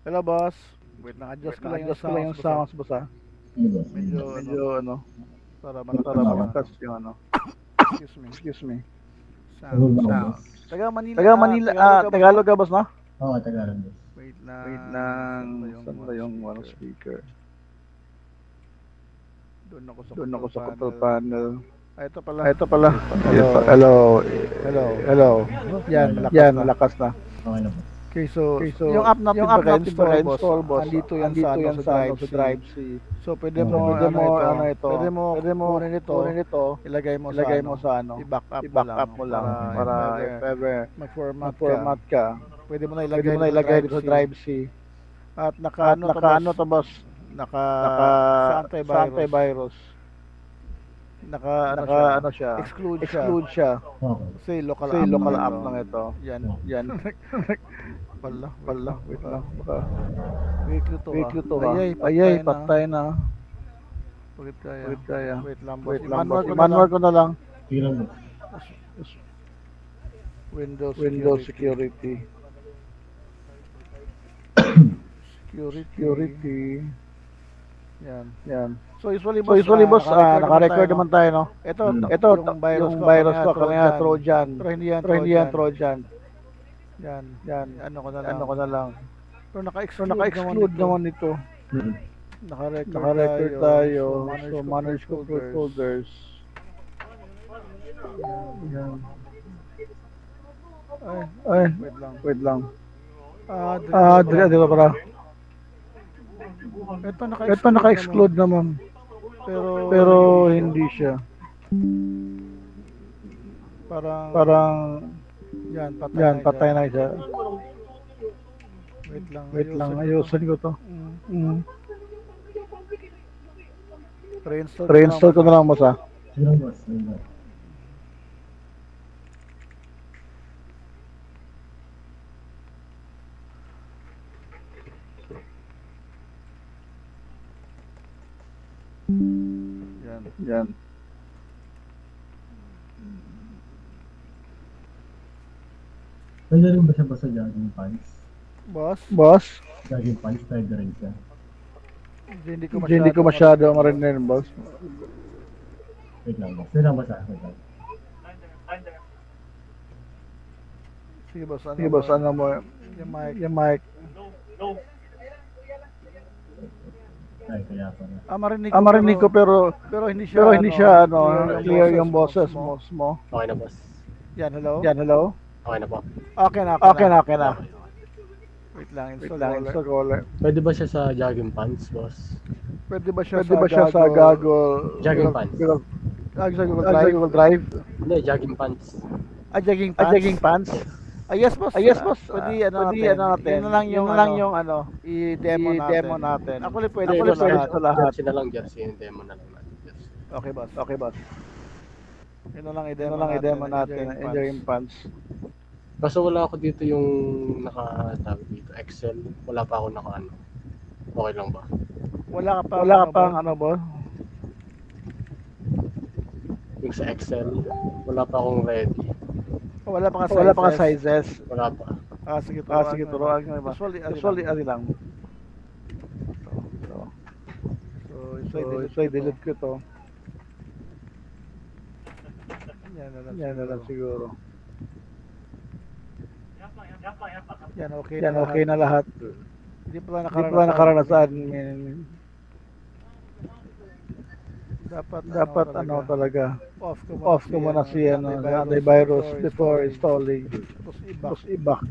Hello, boss. Wait lang, adjust ko lang yung sounds, boss, ha? Medyo, para malakas yung ano. Excuse me. Sound. Taga Manila, Tagalog ka, boss, no? Oo, Tagalog. Wait Wait lang. lang, saan ba yung one speaker? Doon ako Doon ako sa control panel. panel. Ito pala. Ito pala. Hello. Yan, malakas na. Okay na po. Okay, so yung app natin install, boss. Andito yan sa Drive C. So, pwede mo Pwede mo kunin ito, ilagay mo sa i-back up mo lang para if ever mag-format ka. Pwede mo na ilagay dito sa Drive C. At At naka to, boss? sa Sa antivirus. Naka siya. exclude siya. Okay. Say local app lang ito. Yan. Wait lang. Baka Weekly to. Ayay, patay na. Pagit Wait kaya. kaya. Wait lang, boss. Wait lang, boss. I-manual ko na lang. Sige lang po. Windows Security. Security. Yan. So usually, boss, naka-record naman tayo, no? Ito, Yung virus ko, kanina Trojan. Pero hindi yan Trojan. Yan. Ano ko na lang. Pero Naka-exclude naman ito. Naka-record tayo. So, manage control folders. Yan. Ay, wait lang. Dili ba para? Ito naka-exclude naman. Pero hindi siya. Parang yan, patay na siya. Wait lang, ayusin ko to. Reinstall ko na lang, boss, ha? Sige lang, boss. Sige lang. Yan. Pwede rin ba siya basta jogging pants? Boss? Jogging pants, pwede rin siya. Hindi ko masyado marinig, boss. Wait lang, boss. Wait lang, boss. Wait lang. Sige, boss. Ano mo? Yung mic. Ay, kaya pa na. Marinig ko pero hindi siya clear yung boses mo. Okay na, boss. Yan, hello? Okay na po. Okay na. Wait lang, Install ko ulit. Pwede ba siya sa jogging pants, boss? Pwede ba siya sa Google? Jogging pants. Sa Google Drive? Hindi, jogging pants. Jogging pants? Yes, boss. Pwede natin. Yun na lang yung i-demo natin. Actually, pwede sa lahat. Jersey na lang, jersey. Yung demo na lang natin, jersey. Okay, boss. Yun na lang i-demo natin. Enjoying pants. Kaso wala ako dito yung nakatawag dito, Excel. Wala pa ako naka-ano. Okay lang ba? Wala ka pang boss? Yung sa Excel, wala pa akong ready. Wala pa ka sizes. Wala pa. Sige, turuan ko. Usually, ali lang. So, i-delete ko to. Yan na lang siguro. Yan, okay na lahat. Hindi pa nakaranas sa admin. Dapat talaga. Off ko muna si antivirus before installing. Tapos i-back.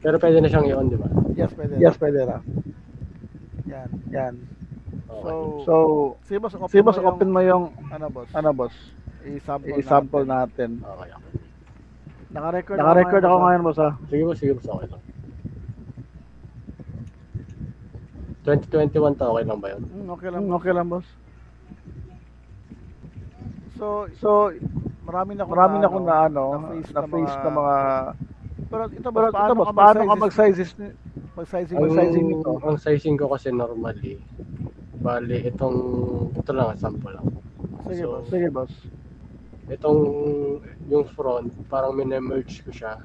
Pero pwede na siyang i-on, di ba? Yes, pwede na. Yan. Okay. So, si boss, open mo yung boss? I-sample natin. Okay. Naka-record ako ngayon, boss, ha? Sige, boss. Okay lang. 2021 to, okay lang ba yun? Okay lang, boss. So, marami na akong na-face na mga... Pero ito, boss, paano ka mag-sizing nito? Ang sizing ko kasi normally, bali, ito lang, sample lang. Sige, boss. Itong, yung front, parang minemerge ko siya.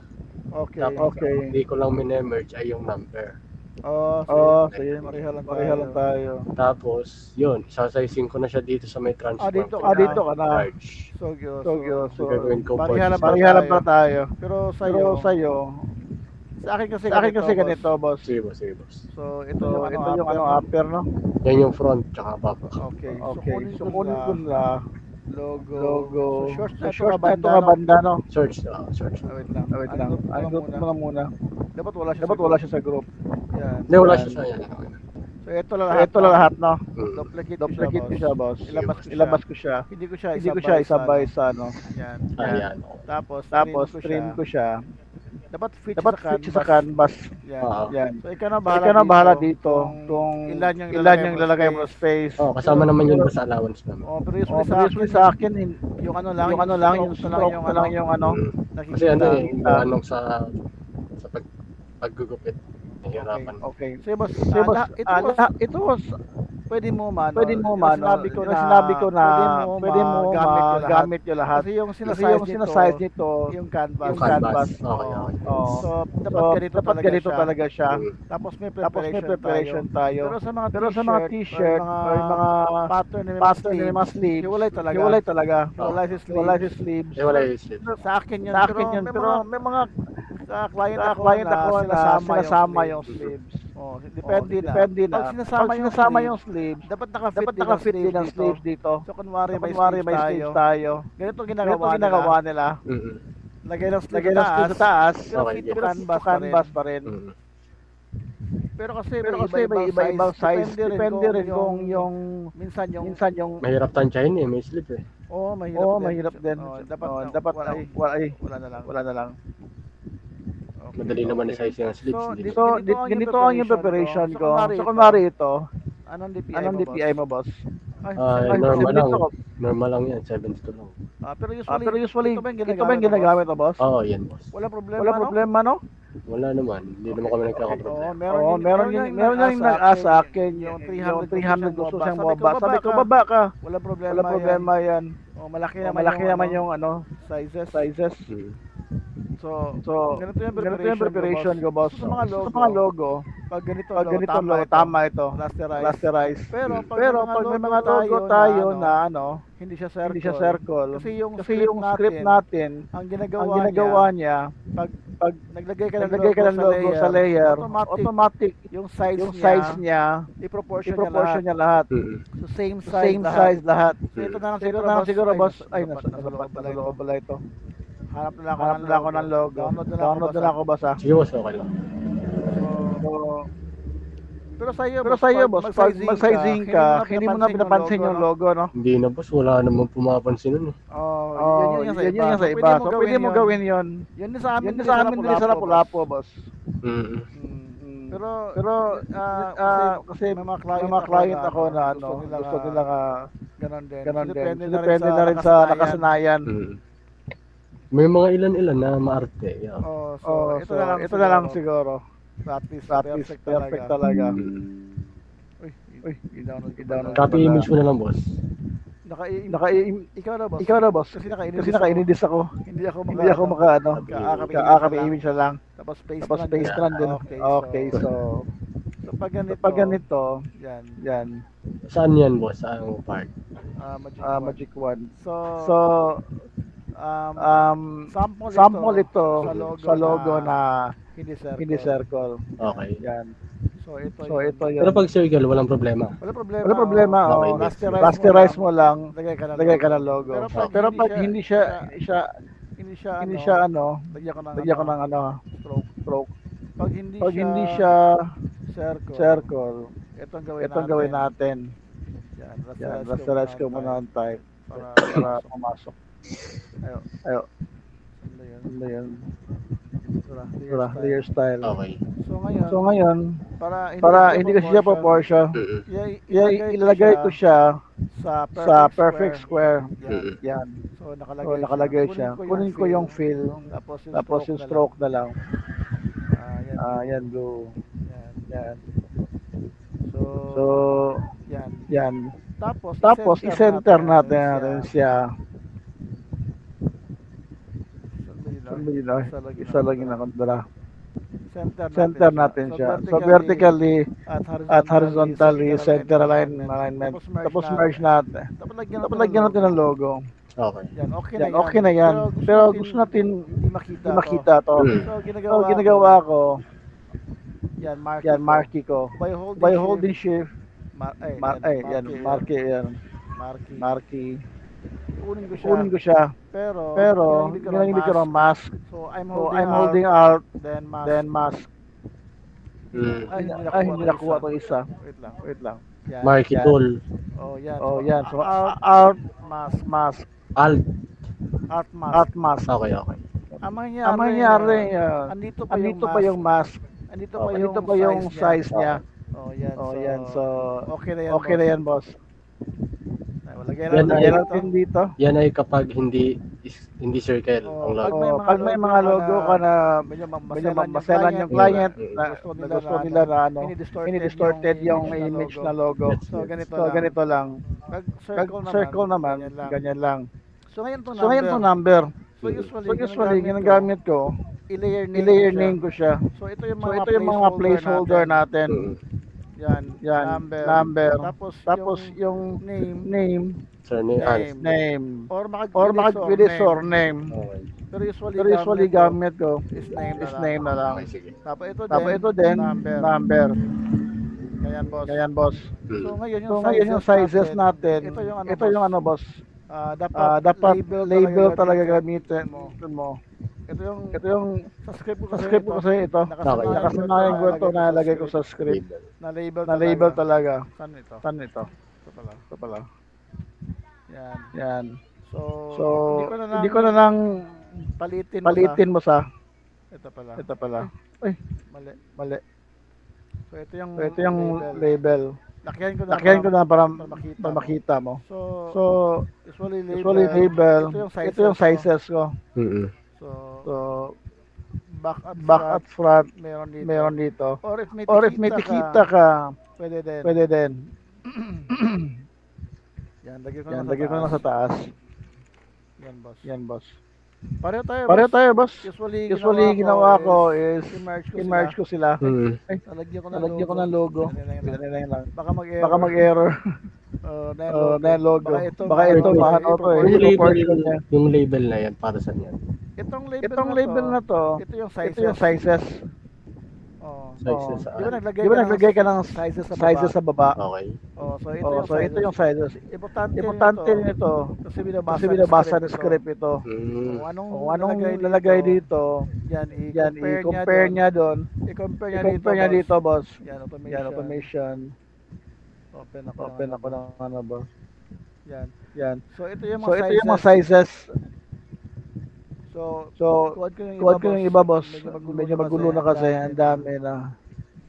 Okay. Tapos, hindi ko lang minemerge ay yung number. So yun, pareha lang tayo. Tapos, yun, isasizing ko na siya dito sa may transform. Dito ka na. Charge. So Gagawin ko pareha lang pa tayo. Pero sa'yo, sa akin kasi ganito, boss. Sige, boss. So ito yung upper, no? Yan yung front, tsaka back. Okay. So kunin ko na logo. So short na na ito banda, no? Search. Wait lang. Andot mo muna. Dapat wala siya sa group. Yan. Hindi, wala siya sa yan. So ito lang lahat, no? Duplicate Duplicate ko siya, boss. Ilabas ko siya. Hindi ko siya isabay sa ano. Yan. Ayan. Tapos trim ko siya. Dapat fit sa canvas. Yan. Yan. So ikaw na bahala dito kung ilan yung ilalagay mo space. Kasama naman yun sa allowance naman. Pero usually sa akin yung stroke na lang yung ano. Kasi anong sa paggugupit. Nahihirapan. Okay. So boss, ito was pwede mo man. Sinabi ko na pwede mo gamit yung lahat. Kasi yung sinasize nito, yung canvas. Okay. So dapat ganito talaga siya. Tapos may preparation tayo. Pero sa mga t-shirt or mga pattern ng mga sleeves, hiwalay talaga. Hiwalay si sleeves. Sa akin yun. Pero may mga client ako na sinasama yung sleeves. Depende na. Pag sinasama yung sleeves, dapat naka-fit din ang sleeves dito. So kunwari may sleeves tayo. Ganito ginagawa nila. Lagay ng sleeves sa taas. Pero canvas pa rin. Pero kasi may iba-ibang size. Depende rin kung yung minsan yung mahirap tansyahin may slip eh. Mahirap din. Dapat wala na lang. Madali naman i-size yung slips. So, ganito ang yung preparation ko. So, kunwari ito, anong DPI mo, boss? Normal lang yan, 72 lang. Pero usually, ito ba yung ginagamit mo, boss? Oo, yan, boss. Wala problema, no? Wala naman, hindi naman kami nagkakaproblema. Meron yung nag-asa akin, yung 300 gusto siyang baba. Sabi ko, baba ka. Wala problema yan. Malaki naman yung sizes. So, ganito yung preparation ko, boss. Sa mga logo, pag ganito tama ito. Rasterize. Pero pag may mga logo tayo na hindi siya circle. Kasi yung script natin, ang ginagawa niya, pag naglagay ka ng logo sa layer, automatic yung size niya, i-proportion niya lahat. So same size lahat. So ito na lang siguro, boss. Ay, nasa loob pala ito. Hanap na ako ng logo. Download na lang ako, boss. Sige, boss, okay lang. Pero sa'yo, boss, pag mag-sizing ka, hindi mo na pinapansin yung logo, no? Hindi na, boss. Wala naman pumapansin nun eh. Yun yung sa iba. So, pwede mo gawin yun. Yun sa amin din sa Lapu-Lapu, boss. Pero kasi may mga client ako na gusto nila ganon din. Depende na rin sa nakasanayan. May mga ilan-ilan na maarte. Yeah. So ito na lang siguro. Practice perfect talaga. Uy, i-download. Copy image mo na lang, boss. Ikaw na, boss. Kasi naka-inidis ako. Hindi ako Kaka-copy image na lang. Tapos paste na din. Okay, so pag ganito, yan. Saan yan, boss? Saan part? Magic Wand. So sample ito sa logo na hindi circle. Okay. Yan. So ito yun. Pero pag circle, walang problema. Wala problema. Rasterize mo lang, lagay ka ng logo. Pero pag hindi siya lagyan ko ng stroke. Pag hindi siya circle, itong gawin natin. Yan, rasterize ko muna ang type para pumasok. Ayo. Ano yan? Layer style. Okay. So ngayon, para hindi kasi siya proportion, ilalagay ko siya sa perfect square. Yan. So nakalagay siya. Kunin ko yung fill, tapos yung stroke na lang. Yan, blue. Yan. So, yan. Tapos i-center natin siya. Isa lang yung nakandala. center natin siya. So vertically at horizontally center alignment. Tapos merge natin. Tapos lagyan natin ng logo. Okay. Yan, okay na yan. Pero gusto natin hindi makita to. So ginagawa ko, yan, marquee ko. By holding shift, marquee. Kunin ko siya. Pero ginamit ko ng mask. So I'm holding alt, then mask. Ay, hindi nakuha to isa. Wait lang. Marquee tool. Oh, yan. So alt, mask. Alt. Alt mask. Okay. Ang mangyari, andito pa yung mask. Andito pa yung size niya. Oh, yan. So, okay na yan, boss. Yan natin dito. Yan ay kapag hindi circle ang logo. Pag may mga logo ka na medyo maselan yung client na gusto nila na distorted yung image na logo. So, ganito lang. Circle naman, ganyan lang. So ngayon to number. So usually ginagamit ko, i-layer name ko siya. So ito yung mga placeholder natin. Yan, number. Tapos yung name, name. Or makag-release or name. Pero usually gamit ko is name na lang. Tapos ito din, number. Ganyan, boss. So ngayon yung sizes natin. Ito yung ano, boss. Dapat label talaga gamitin mo. Ito yung sa script ko kasi ito. Nakasanayan ko ito na lagay ko sa script. Na label talaga. Saan ito? Ito pala. Yan. So hindi ko na lang palitin mo sa. Ito pala. Ay, mali. So ito yung label. Lakyan ko na para makita mo. So usually label. Ito yung sizes ko. So back at front meron dito. Or if may tikita ka, pwede din. Yan, lagyan ko na sa taas. Yan, boss. Pareho tayo, boss. Usually ginawa ko is i-merge ko sila. Ay, nalagyan ko ng logo. Baka mag-error. Na logo. Baka ito maano to eh. Yung label na yan, para saan yan? Itong label na to, ito yung sizes. Di ba naglagay ka ng sizes sa baba? Okay. So ito yung sizes. Importante nito kasi binabasa ng script ito. Kung anong lalagay dito, yan, i-compare niya doon. I-compare niya dito, boss. Yan, automation. Open ako ng ano, boss. Yan. So ito yung mga sizes. So kuha ko yung iba, boss. Medyo magulo na kasi, ang dami na.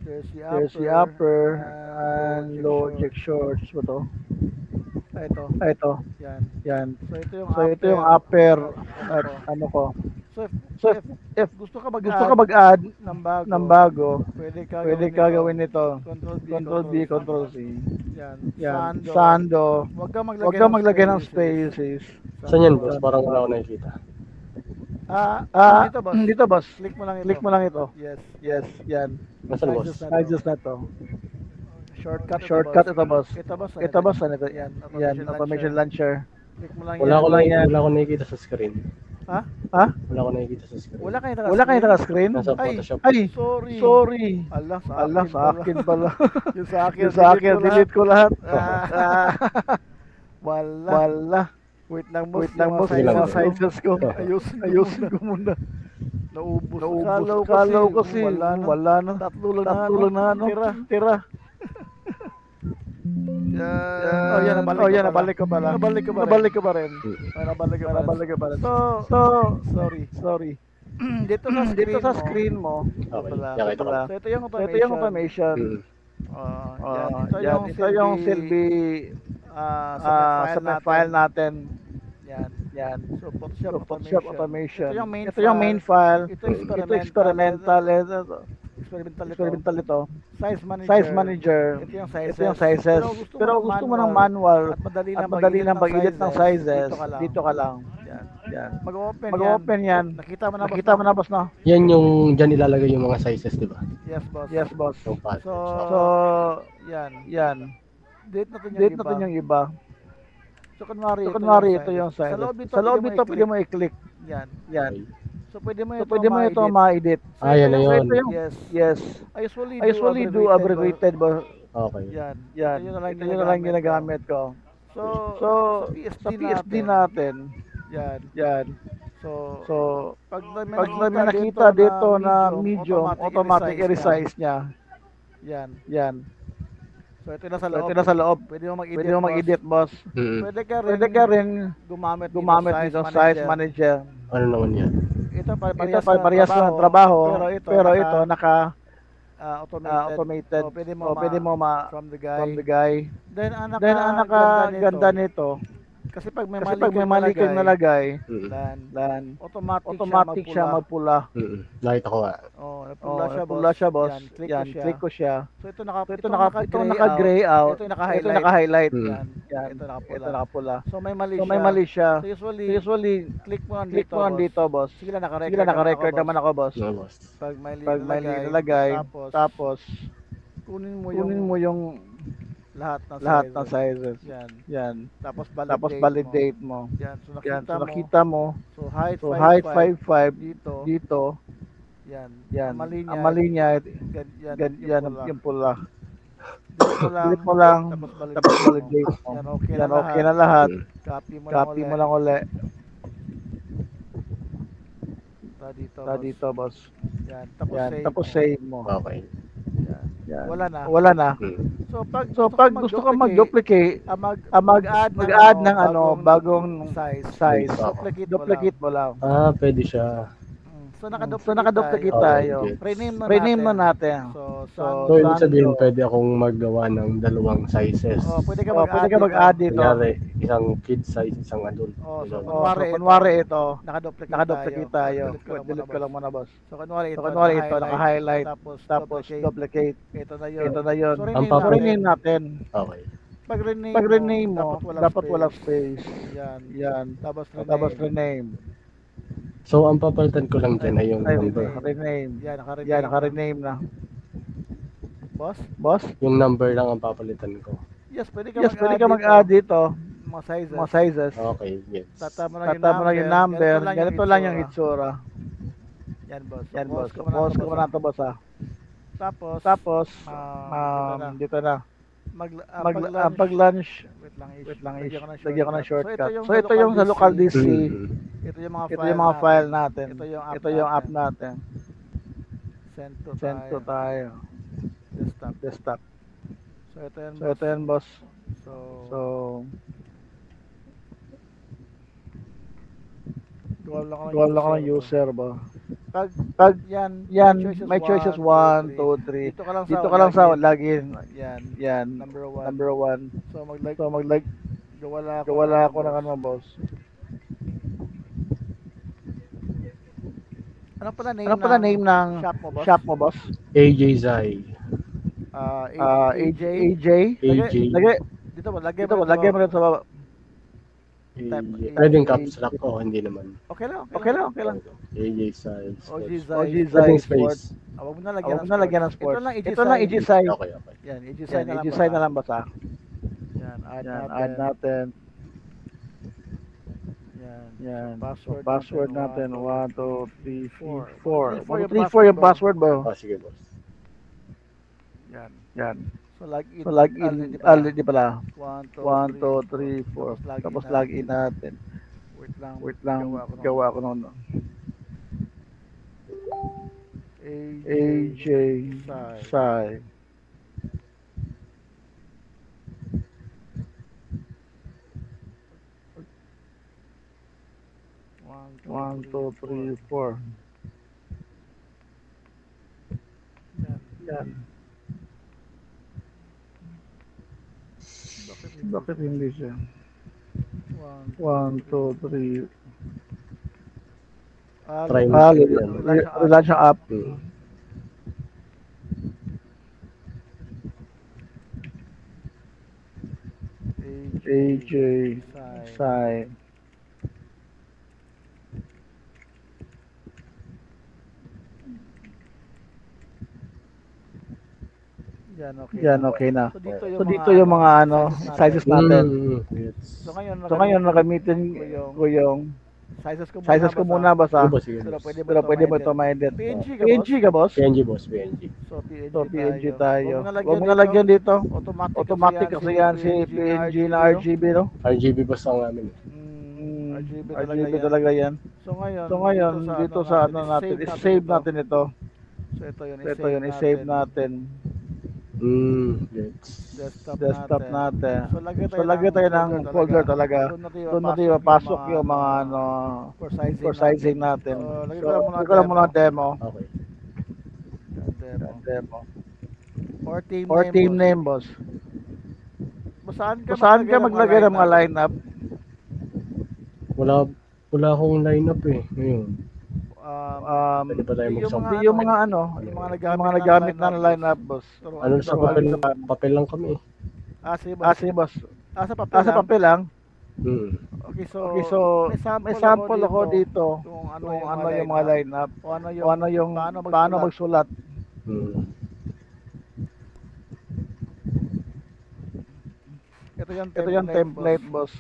There's the upper and lower check shorts. Ba to? Ito. Yan. So ito yung upper at ano ko. So if gusto ka mag-add ng bago, pwede ka gawin ito. Control B, Control C. Yan. Sando. Huwag ka maglagay ng spaces. Saan yan, boss? Parang wala ko nakikita. Dito, boss. Click mo lang ito. Yes, yan. Nasaan, boss? Sizes na to. Shortcut ito, boss. Ito, boss. Ano ito? Yan, automation launcher. Wala ko nakikita sa screen. Ha? Wala ko nakikita sa screen. Wala kayo naka-screen? Nasa Photoshop. Ay, sorry. Allah, sa akin pala. Yung sa akin, delete ko lahat. Wala. Wait lang, boss. Yung sizes ko. Ayusin ko muna. Naubos. Kalaw kasi. Wala na. Tatlo lang na. Tira. Yan. Nabalik ko pala. Nabalik ko pa rin. So, sorry. Dito sa screen mo. Okay. So, ito yung automation. Ito yung silbi sa file natin. Yan. So, Photoshop automation. Ito yung main file. Ito experimental. Experimental ito. Size manager. Ito yung sizes. Pero gusto mo ng manual at madali lang pag-edit ng sizes, dito ka lang. Yan. Yan. Mag-open yan. Nakita mo na, boss, no? Yan yung dyan ilalagay yung mga sizes, di ba? Yes, boss. Yes, boss. Yung package. So, yan. Date natin yung iba. So, kunwari, ito yung size. Sa loob nito, pwede mo i-click. Yan. So, pwede mo ito ma-edit. Yan na yun. Yes. I usually do abbreviated, boss. Okay. Yan. Ito yun na lang ginagamit ko. So, sa PSD natin, yan. So, pag may nakita dito na medium, automatic i-resize niya. Yan. So, ito na sa loob. Pwede mo mag-edit, boss. Pwede ka rin gumamit nito size manager. Ano naman yan? Ito parehas ng trabaho, pero ito automated. So, pwede mo from the guy. Then, ang nakaganda nito, kasi pag may mali kang nalagay, automatic siya magpula. Nakita ko nga. Pula siya, boss. Yan, click ko siya. So, ito naka-gray out. Ito naka-highlight. Yan. Ito nakapula. So, may mali siya. So, usually, click mo lang dito, boss. Sige lang, naka-record naman ako, boss. Boss. Pag may nilagay, tapos, kunin mo yung lahat ng sizes. Yan. Tapos validate mo. Yan. So, nakita mo. So, height 5.5 dito. Yan. Ang Ang mali niya, yan yung pula. Delete mo lang, tapos validate mo. Yan, okay na lahat. Copy mo lang uli. Dito, boss. Yan. Tapos save mo. Okay. Yan. Wala na. So, pag gusto ka mag-duplicate, mag-add ng bagong size. Duplicate mo lang. Pwede siya. So, nakaduplicate tayo. Rename mo natin. So, ibig sabihin, pwede akong maggawa ng dalawang sizes. Pwede ka mag-add dito. Kunyari, isang kid size, isang adult. So, kunwari ito, nakaduplicate tayo. Delete ko lang muna, boss. So, kunwari ito, naka-highlight, tapos duplicate. Ito na yun. So, Ang rename natin. Okay. Pag rename mo, dapat wala space. Yan. Tapos rename. So, ang papalitan ko lang din ay yung number. Rename. Yan, naka-rename na. Boss? Yung number lang ang papalitan ko. Yes, pwede ka mag-add dito. Mga sizes. Okay, yes. Tata mo lang yung number. Ganito lang yung itsura. Yan, boss. Pause ko muna ito, boss, ha. Tapos, dito na. Pag-lunch, wait lang, lagyan ko ng shortcut. So, ito yung sa local DC. Ito yung mga file natin. Ito yung app natin. Send to tayo. Desktop. So, ito yan, boss. So, gawa lang ako ng user ba? Pag yan, may choices 1, 2, 3. Dito ka lang sa login. Yan. Number 1. So, gawa ako ng boss. Ano pala name ng shop mo, boss? AJ Zai. AJ. Dito mo, lagay mo rin sa baba. Pwedeng caps lock o hindi naman. Okay lang. AJ Zai. OG Zai Space. Huwag mo na lagyan ng sports. Ito lang AJ Zai. Okay. Yan, AJ Zai na lang, boss, ha? Yan, add natin. Yan. Password natin. 1, 2, 3, 4. 1, 2, 3, 4 yung password ba? Sige, boss. Yan. So, login. Di pala. 1, 2, 3, 4. Tapos login natin. Wait lang. Gawa ko nun. AJ Sai. 1, 2, 3, 4. Yan. Bakit hindi siya? 1, 2, 3. Try mo. Relaunch ang app. AJ Sai. Yan, okay na. So dito yung mga sizes natin. Yes. So ngayon nakamitin ko yung sizes ko muna basta. Sige, boss. Pero pwede mo ito ma-edit. PNG ka, boss? PNG, boss, PNG. So PNG tayo. Huwag mo nalagyan dito. Automatic kasi yan si PNG na RGB, no? RGB boss ang namin. RGB talaga yan. So ngayon dito sa ano natin, i-save natin ito. So ito yun, i-save natin. Desktop natin. So lagay tayo ng folder talaga. Doon natin ipapasok yung mga for sizing natin. So lagay ko lang muna demo. Okay. Demo. Or team name, boss. Saan ka maglagay ng mga lineup? Wala akong lineup eh ngayon. Pwede pa tayo magsample. Yung mga nagamit na lineup, boss. Ano sa papel lang kami eh. Sige, boss. Sa papel lang? Okay, so may sample ako dito kung ano yung mga lineup, o ano yung paano magsulat. Ito yung template, boss.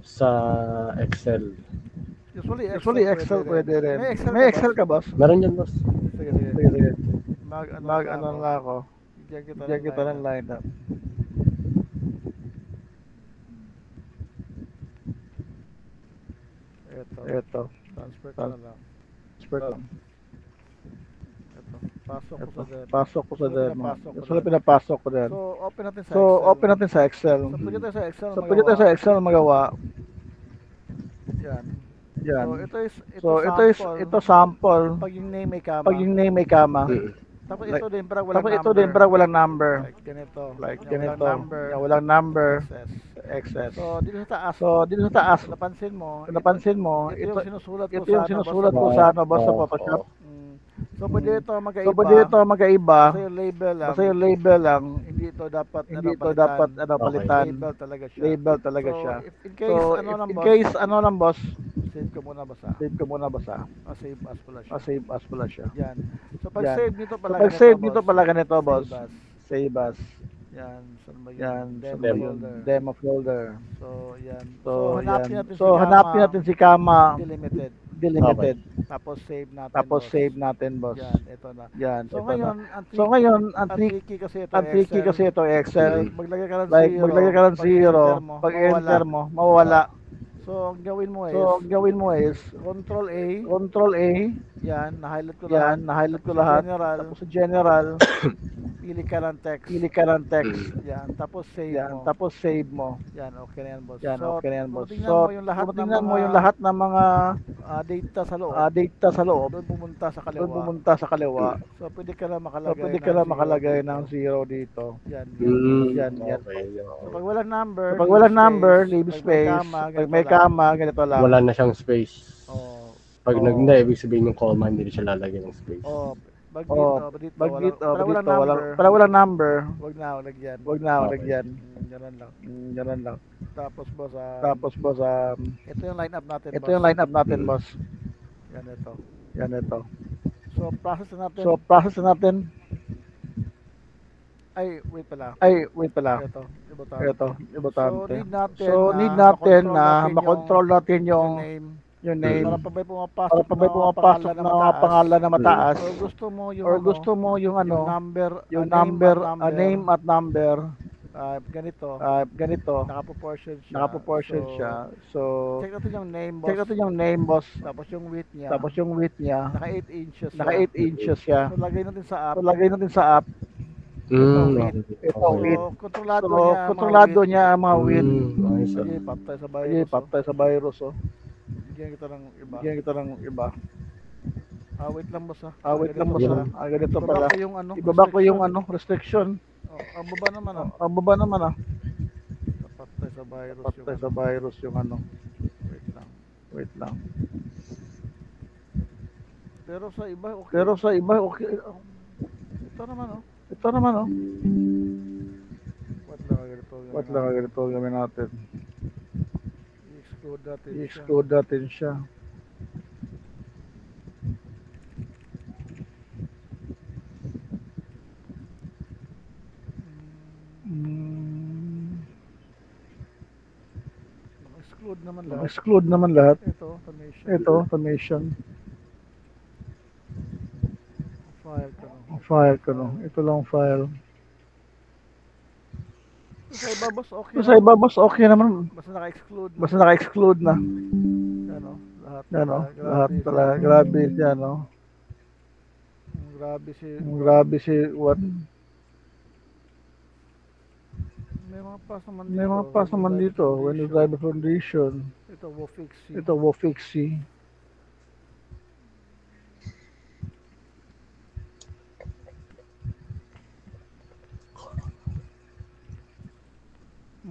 Sa Excel. Usually Excel pwede rin. May Excel ka, boss? Meron yan, boss. Sige. Mag-ano lang ako. Bigyan kita ng lineup. Ito. Transfer ko lang. Pasok ko sa demo. So pinapasok ko din. So open natin sa Excel. So pwede tayo sa Excel magawa. Yan. So ito sample. Pag yung name may kama. Tapos ito din parang walang number. Like ganito. Walang number. Excess. So dito sa taas. Napansin mo, ito yung sinusulat ko sa boss sa Photoshop. So pwede ito magkaiba. Basta yung label lang. Hindi ito dapat palitan. Label talaga siya. So in case boss, save ko muna basta. Save as pala siya. Yan. So pag save nito pala ganito, boss. Save as. Yan. Demo folder. So yan. So hanapin natin si Kama. Delimited. Tapos save natin, boss. Yan, ito na. So ngayon, ang tricky kasi ito Excel. Maglagay ka ng 0. Pag enter mo, mawawala. So ang gawin mo is Control A. Yan, na-highlight ko lahat. Tapos sa general, pili ka ng text. Yan, tapos save mo. Yan, okay na yan, boss. So tingnan mo yung lahat ng mga data sa loob. Doon pumunta sa kaliwa. So pwede ka lang makalagay ng 0 dito. Yan. So pag walang number, leave space. Pag may kama, ganito lang. Wala na siyang space. Pag hindi, ibig sabihin yung comma, hindi siya lalagyan ng space. Pag dito, walang number. Wag na lagyan. Ganun lang. Tapos boss, ito yung lineup natin, boss. Yan ito. So process natin. Ay, wait pala. Ito, ibutante. So need natin na makontrol natin yung name. Para pa may pumapasok na mga pangalan na mataas. Or gusto mo yung number, name at number. Ganito. Nakaproportion siya. So check natin yung name, boss. Tapos yung width niya. Naka 8 inches siya. So lagay natin sa app. Ito width. Kontrolado niya ang mga width. Patay sa virus. Bigyan kita ng iba. Wait lang boss. Ganito pala. Ibaba ko yung restriction. Ang baba naman. Patay sa virus yung Wait lang. Pero sa iba okay. Ito naman. What lang ganito gawin natin. I-exclude natin siya. Exclude naman lahat. Ito, automation. File ko. File ko, no. Ito lang file. Sa iba, boss, okay Sa iba, boss, okay naman. Basta naka-exclude. Basta naka-exclude na. Ano, lahat. Lahat talaga. Grabe siya, no. Grabe si what? May mga pass naman dito. When you drive the foundation. Ito, Wofixi.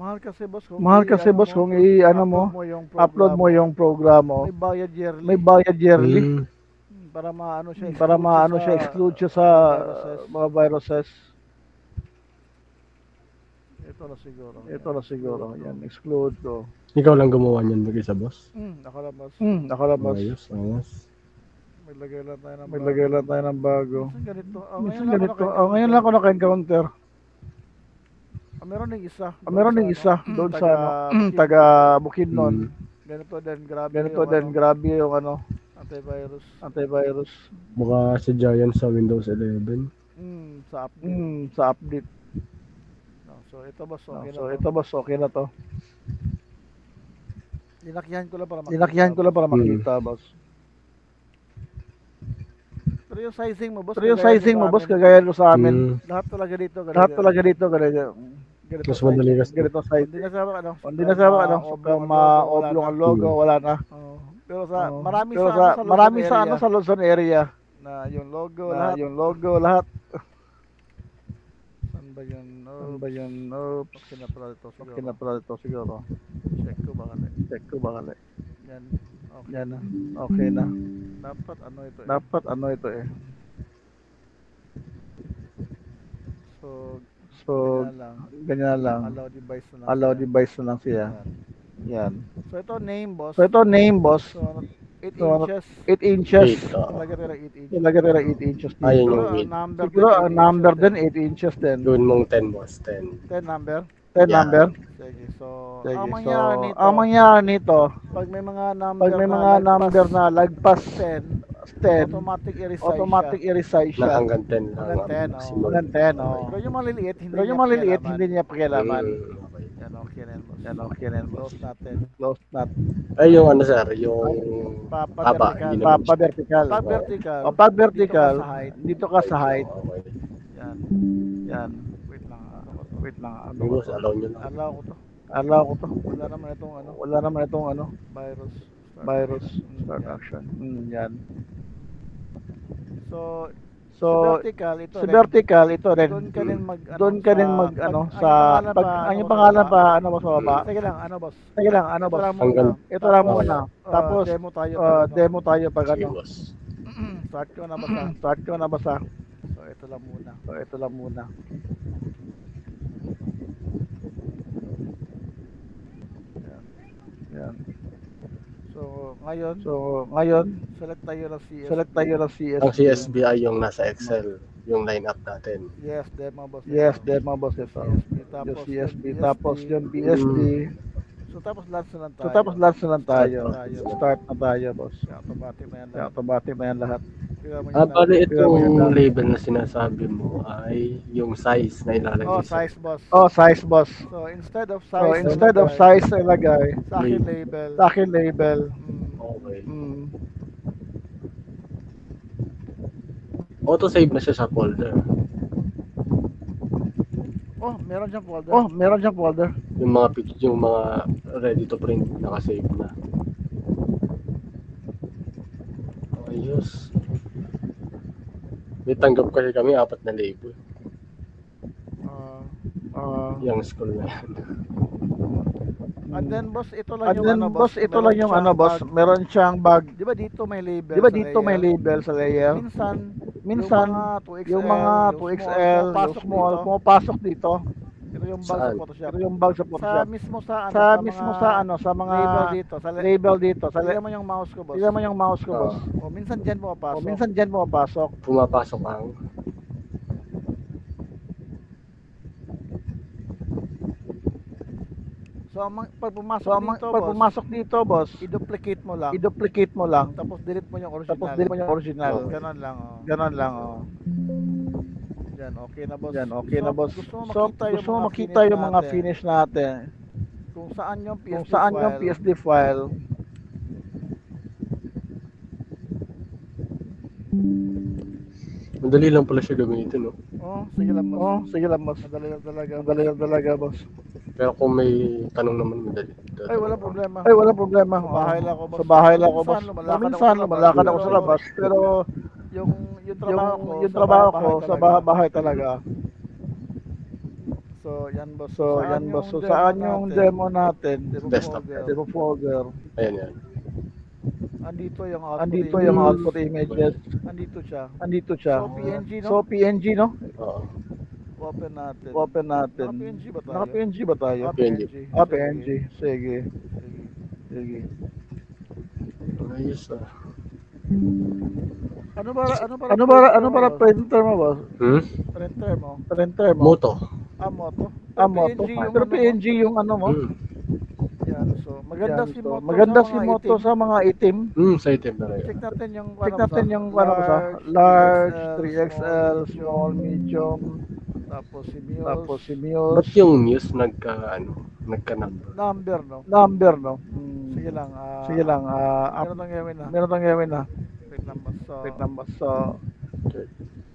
Mahal kasi boss kung i-ano mo, upload mo yung program mo. may bayad yearly. Para maano siya, Exclude siya sa mga viruses. Ito na siguro. Yan, exclude ko. Ikaw lang gumawa niyan mag-isa, boss? Nakalabas. Ayos. May lagay lang tayo ng bago. Minsan ganito. Ngayon lang ako naka-encounter. Meron ding isa Doon sa taga Bukidnon. Ganito din, grabe yung ano, antivirus. Mukha si Giant sa Windows 11. sa update. So ito boss, okay na to. Linakyan ko lang para makita, boss. Pero yung sizing mo boss, kagaya nyo sa amin. lahat talaga dito, ganito. Mas madali kasi. Ganito size. Hindi na sa ma-oblong ang logo, wala na. Pero sa marami sa Luzon area. Na yung logo, lahat. Saan ba yun? Oops. Okay na pala ito siguro. Check ko bakali. Yan. Yan na. Okay na. Dapat ano ito eh. So, ganyan lang. allow device na lang siya. Yan. So ito name boss. So 8 inches. Ilagay tayo ng 8 inches. Ilagay tayo ng 8 inches dito. Ayun yung 8. Siguro ang number din 8 inches din. Gawin mong 10, boss. 10. 10 number. 10 number. Sige. So, Sige. ang mangyari nito, pag may mga number na lagpas 10, 10, automatic i-resize Na siya. hanggang 10 lang. Hanggang 10, maximum. Hanggang 10, oh. Pero yung maliliit, hindi niya pakialaman. Okay. Yan, okay na Yan, okay na yun, boss. Close natin. Ay, yung ano, sir, yung haba. Hindi naman siya. Vertical. Pag vertical, Pag vertical, dito ka sa height. Okay. yan. Yan. Wait lang. Boss, allow nyo lang. Allow ko to. Wala naman itong ano, Virus. start action. Yan. So, So, sa sa vertical, ito rin. doon ka din mag ang yung pangalan pa, ano mo sa baba? Sige lang, boss? Hanggang Ito lang muna. Tapos, demo tayo pag sige, ano. boss. Start ko na basa. Start ko na basa. So, ito lang muna. Yan. So, ngayon, select tayo ng CS. Ang CSV ay yung nasa Excel, yung lineup natin. Yes, demo boss. Ito. Yung CSV, tapos yung PSD. So, tapos launch na lang tayo. tayo. Start na tayo, boss. Automatic na yan lahat. Bali itong label na sinasabi mo ay yung size na ilalagay sa Size boss. boss. So, instead of size ilagay. sa akin label. Okay. Mm. Auto-save na siya sa folder. Meron siyang folder. Yung mga picture, yung mga ready to print, naka-save na. Ayos. May tanggap kasi kami 4 na label. Yung school na yan. And then boss, ito lang yung ano, boss. Meron siyang bag. Di ba dito may label? Sa layer? Minsan, yung mga 2XL, yung small, pumapasok dito. Ito yung bag sa Photoshop. Sa Sa mismo sa mga label dito. Tignan mo yung mouse ko, boss. O, minsan dyan pumapasok. Pumapasok ang So, pag pag pumasok dito, boss, i-duplicate mo lang. i-duplicate mo lang. Tapos delete mo yung original. Tapos delete mo yung original. Ganon lang, oh. Ganon lang, oh. Yan, okay na, boss. Yan, okay na, boss. Gusto Mo makita yung mga finish natin. Kung saan yung PSD file. Madali lang pala siya gamitin, no? Sige lang, boss. Sige lang, boss. Madali lang talaga. Madali lang talaga, boss. Pero kung may tanong naman, madali. Ay, wala problema. Wala problema. Sa bahay lang ako, boss. Sa bahay lang ako, boss. Minsan, lumalakad ako sa labas. Pero yung trabaho ko sa bahay talaga. So, yan, boss. So, saan yung demo natin? Desktop. Demo folder. Ayan yan. Andito yung output images. Andito siya. So, PNG, no? Oo. Open natin. Naka-PNG ba tayo? PNG. Sige. Ayos ah. Ano ba printer mo, boss? Printer mo. Moto. Moto. Pero PNG yung ano mo? Yan, so maganda si Moto sa mga itim. Sa itim na rin. Check natin yung large, 3XL, small, medium. Tapos si Muse. Ba't yung Muse nagka-number? Number, no? Sige lang. Meron tang gawin na. Wait number. So,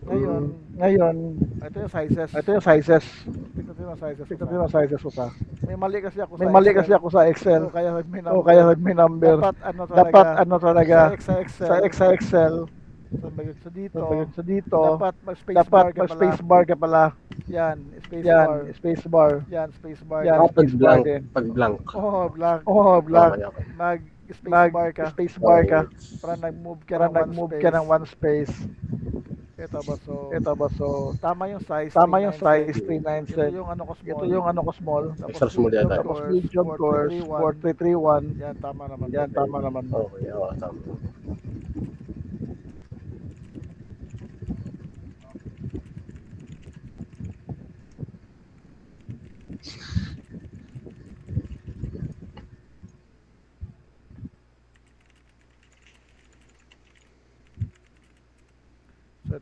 ngayon, ito yung sizes. Tignan yung sizes ko sa. May mali kasi ako sa Excel. Kaya may number. Dapat ano talaga sa Excel. So dito, dapat mag-spacebar ka pala. Yan, spacebar. Yan, spacebar. Pag blank. Blank. Mag-spacebar ka. Para nag-move ka ng one space. Ito ba, so tama yung size 397. Ito yung ano ko small. Extra small yata. Tapos medium course 4331. Yan, tama naman. Okay, tama. So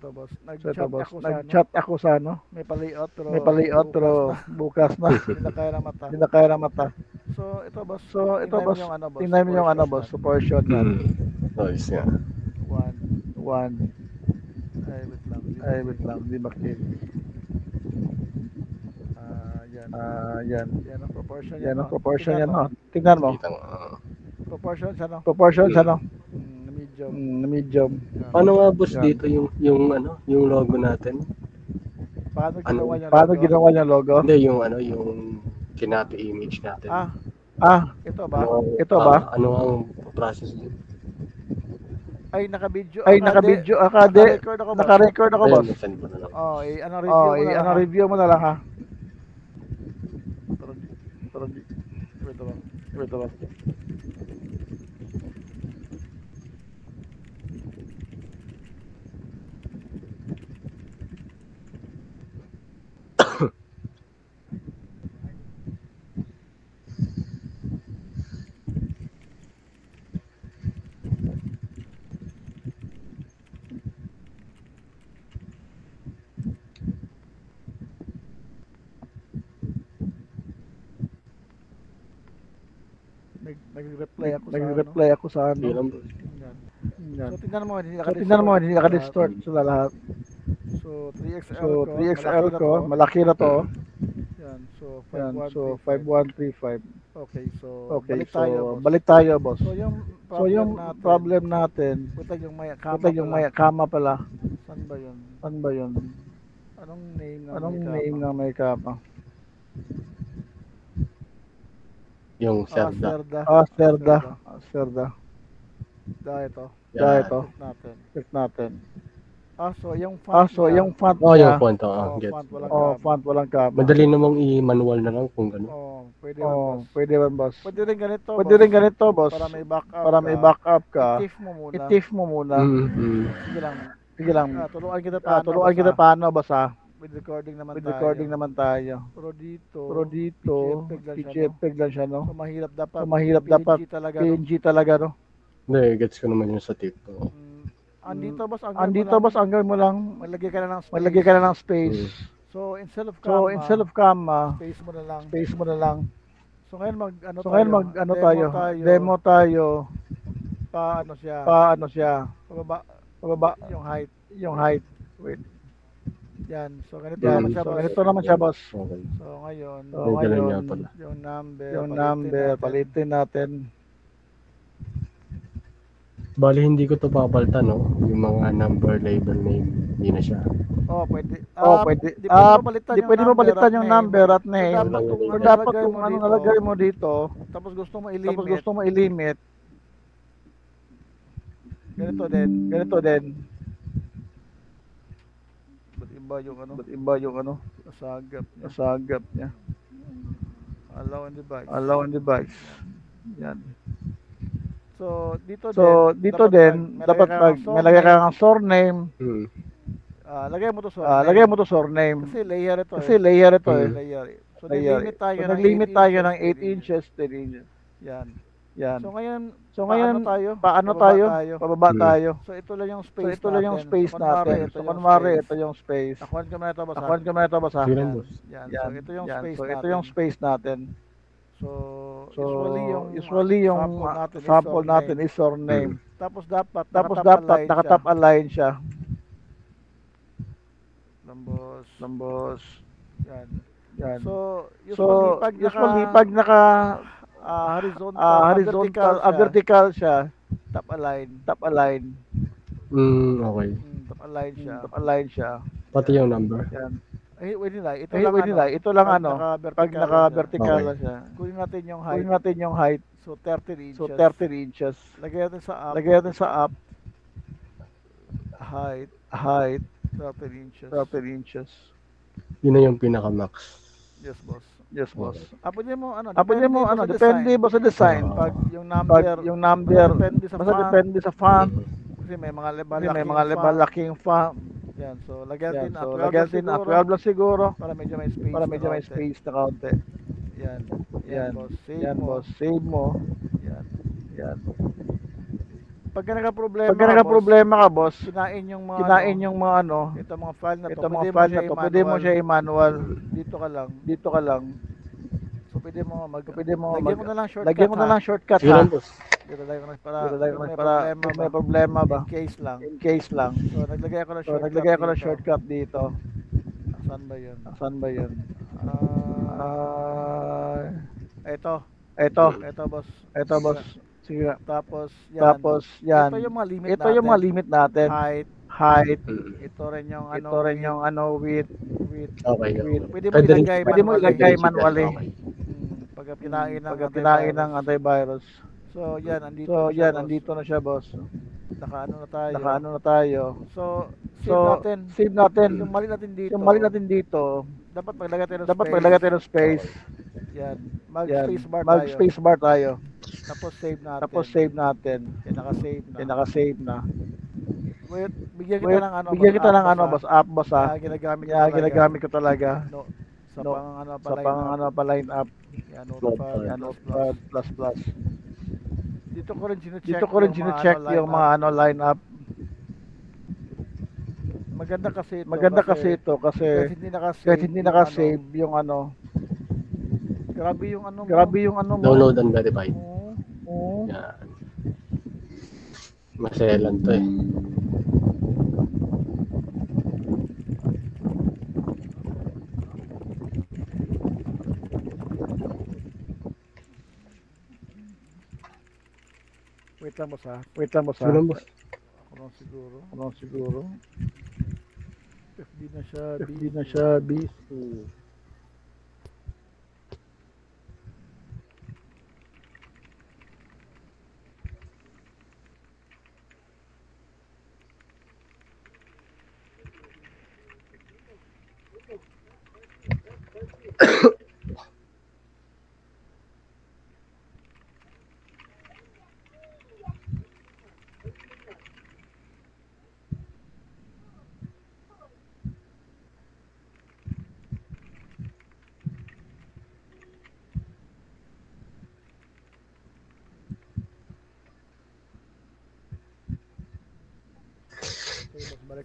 ito, boss. Nag-chat ako sa ano? May palayout pero bukas na. Hindi na kaya ng mata. So ito, boss. Tingnan mo yung ano, boss. So portion na. Nice, yeah. 1. Ay, wait lang. Di makil. Yan. Yan ang proportion yan, no? Tingnan mo. Proportion siya, no? Medium. Paano nga, boss, dito yung logo natin? Paano ginawa niya logo? Hindi, yung kinapi image natin. Ito ba? Ano ang process dito? Ay, naka-video. Naka-record ako, boss. Review mo na lang, ha? Wait lang. Nag-reply ako sa ano. So tingnan mo, hindi naka-distort sa lahat. So 3XL ko, malaki na to. Yan, so 5135. Okay, so balik tayo, boss. So yung problem natin, putag yung may kama pala. Saan ba yun? Anong name ng may kama? Yung Serda. Serda. Ito. Check natin. So yung font. Yung font. Yung font. Get. Font walang kama. Madali namang i-manual na lang kung gano'n. Pwede man, boss. Pwede rin ganito, boss. Para may backup ka. I-tiff mo muna. Sige lang. Tuluan kita paano, boss, ha? with recording naman With tayo. recording naman tayo. Pero dito, Pero dito, PGFPEG lang siya, no? PGFPEG lang siya, no? So mahirap dapat, So mahirap dapat PNG talaga, no? PNG talaga, no? Hindi, gets ko naman yung sa TikTok. Andito boss, Andito boss, ang gawin mo lang, maglagay ka na ng space. maglagay ka na ng space. So instead of So comma, instead of comma, space mo na lang. space mo na lang. So ngayon mag ano tayo, demo tayo, paano siya, pababa yung height. Wait. Yan. So ganito Yan. naman siya, So boss. ganito naman siya, boss. Okay. So ngayon, ganun nga pala. yung number, Palitin natin. Bali, hindi ko to papalitan, no? Yung mga number, label name, hindi na siya. pwede. Pwede. Di Pwede mo palitan yung number at name. So, Dapat kung ano nalagay mo dito, tapos gusto mo tapos i-limit, gusto mo i-limit, ganito din. ganito din. Ba't iba yung ano, Nasagap niya. allow and device. Allow and device. Yan. So dito din, dapat pag nalagay ka ng surname, lagay mo to lagay mo to surname. Kasi layer ito. Kasi layer ito eh. Layer. So Layer. nag-limit tayo ng 8 10 inches, 10 inches. Yan. Yan. So ngayon paano Bababa tayo? tayo. Pababa tayo. So ito lang yung So space ito lang yung space natin. So kunwari ito yung space. Nakuha ko na ito ba? Nakuha ko na ito ba sa? Sige lang, boss. Yan. Yan. So ito yung Yan. space So natin. ito yung space natin. So Usually yung sample natin is surname. Tapos dapat Naka-top align siya. Lambos. Yan. So So usually pag naka horizontal, vertical siya, top align. okay. Top align siya. Pati yung number. Yan. Wait nila, Ito lang pag ano, naka-vertical pag naka-vertical Okay. na siya. Kunin natin yung Kunin height. natin yung height. So 30 inches. So 30 inches. Lagay natin sa up. Lagay natin sa up, Height height, 30 inches. 30 inches. Yun na yung pinaka-max. Yes, boss. Yes, boss. Pwede mo Depende ba sa design? Pag Pag yung number, depende sa basta font. depende sa font. Kasi may mga Kasi may mga malaking font. Yan, so lagyan Yan. din So lagyan din at 12 lang siguro. para medyo may space. Para medyo may space na kaunti. Yan. Yan. boss. Save Yan, mo. boss. Save mo. Yan. Yan. Pag nagka-problema, Pag nagka-problema ka, boss, kinain yung mga ito mga file na to. ito mga file na to, pwede mo siya i-manual. dito ka lang. Dito ka lang. So pwede mo Lagyan mo na lang shortcut. Lagyan mo na lang shortcut, Sige ha? lang, boss. Dito lagyan mo na para Dito lang kung para kung may problema ba? in case lang. In case lang. So naglagay ako ng So shortcut. naglagay ako ng dito. shortcut dito. Saan ba 'yun? Saan ba 'yun? Ito. Ito, boss. boss. Sige. Tapos yan. Ito yung mga limit Ito yung mga limit natin. height. Height. Ito rin yung Ito rin yung width. Okay. Pwede mo Pwede rin- ilagay Pwede mo ilagay manually. Okay. Pagka kinain ng Pagka kinain ng antivirus. So yan, andito So na siya, yan, boss. andito na siya, boss. Nakaano na tayo. Nakaano na tayo. So So save save natin. yung mali natin dito. Yung mali natin dito, Dapat maglagay tayo ng dapat space. maglagay tayo ng space. Yan. Yan. Mag-space bar tayo. Mag-space bar tayo. Tapos save natin. Tapos save natin. Yan, naka-save na. Yan, naka-save na. Wait, bigyan kita Wait, ng ano. bigyan kita ng ano, boss. App, boss, ha? Ginagamit ko Yeah, talaga. ginagamit ko talaga. No, sa No, pang ano pa Sa pang ano pa line up. Yan, Notepad. Yan, Notepad++. plus. Dito ko rin sinecheck. Dito ko rin sinecheck yung mga ano line up. Maganda kasi ito. Maganda kasi ito kasi kahit hindi naka-save yung ano. Grabe yung ano mo. Grabe yung ano mo. Download and verify. Oo. Yan. Maselan to eh. Wait lang boss ha. Wait lang, boss, ha? Sige lang, boss. Ako siguro. Ano siguro? FD na siya. Hindi na siya busy.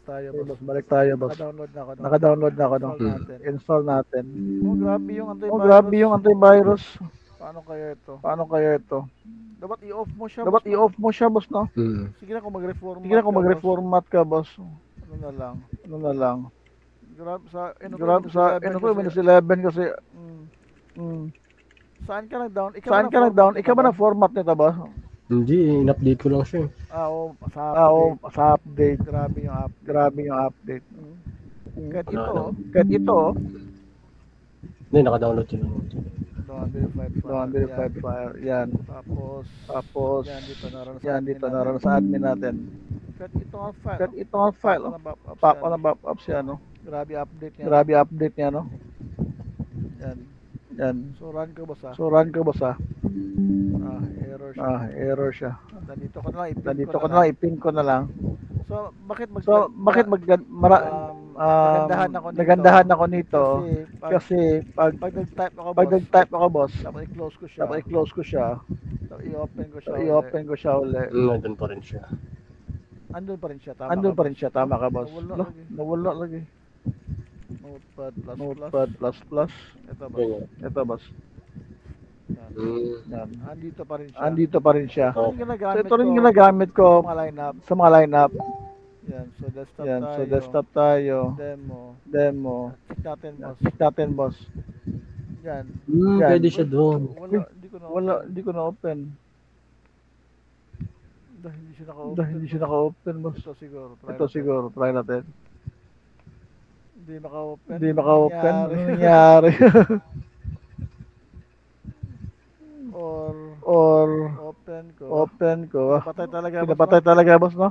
tayo, Okay, boss. boss, balik tayo, boss. Naka-download na ako. No? Naka-download na ako, no? Install natin. Install natin. Oh, grabe yung Oh, grabe yung antivirus. Paano kaya ito? Paano kaya ito? Dapat i-off mo siya, Dapat boss, no? i-off mo siya, boss, no? Sige na kung mag-reformat Sige na kung ka, mag-reformat ka, boss. boss. Ano na lang. Ano na lang. Grab sa Windows 11 kasi. Saan ka nag-down? Saan ka nag-down? Ikaw ba na-format nito, boss? Hindi, in-update ko lang siya. Oo, sa Sa update. Grabe yung update. Grabe yung update. Kahit Wala ito, lang. Kahit ito, Hindi, naka-download yun. non-verified file. non-verified file. Yan. Tapos, Tapos, yan dito naroon sa admin natin. Kahit ito ang file. Kahit ito ang file, oh. Pop on up siya, no? Grabe update niya. Grabe update niya, no? Yan. Yan. So run ko boss, So run ko, boss, ah. error siya. Error siya. Nandito ko na lang, Nandito ko na lang, ipin ko na lang. So bakit nagandahan ako nito? Kasi Kasi pag nag-type ako, pag nag-type ako, boss, dapat i-close ko siya. dapat i-close ko siya. Dapat i-open ko siya. I-open ko siya ulit. Nandun pa rin siya. Andun pa rin siya, tama. Andun ka, pa rin siya, tama ka, boss. Nawala Lo, lagi. nawala lagi. Notepad plus Notepad plus. Ito boss. Ganyan. Ito, boss. Yan. Yan. Andito pa rin siya. Andito pa rin siya. Ito Oh. yung So, ginagamit ito rin ko ginagamit ko sa mga lineup. sa mga lineup. Yan, so desktop Yan, tayo. so desktop tayo. Demo. Demo. Check natin boss. Check natin, boss. Yan. Yan. Pwede siya doon. Hindi ko na open. Dahil hindi siya naka-open. Dahil hindi siya naka-open, boss. Ito siguro. Ito siguro, try natin. Hindi maka-open. Hindi maka-open. Nangyari. Nangyari. Or Or open ko. Patay talaga, boss. Pinapatay talaga, boss, no?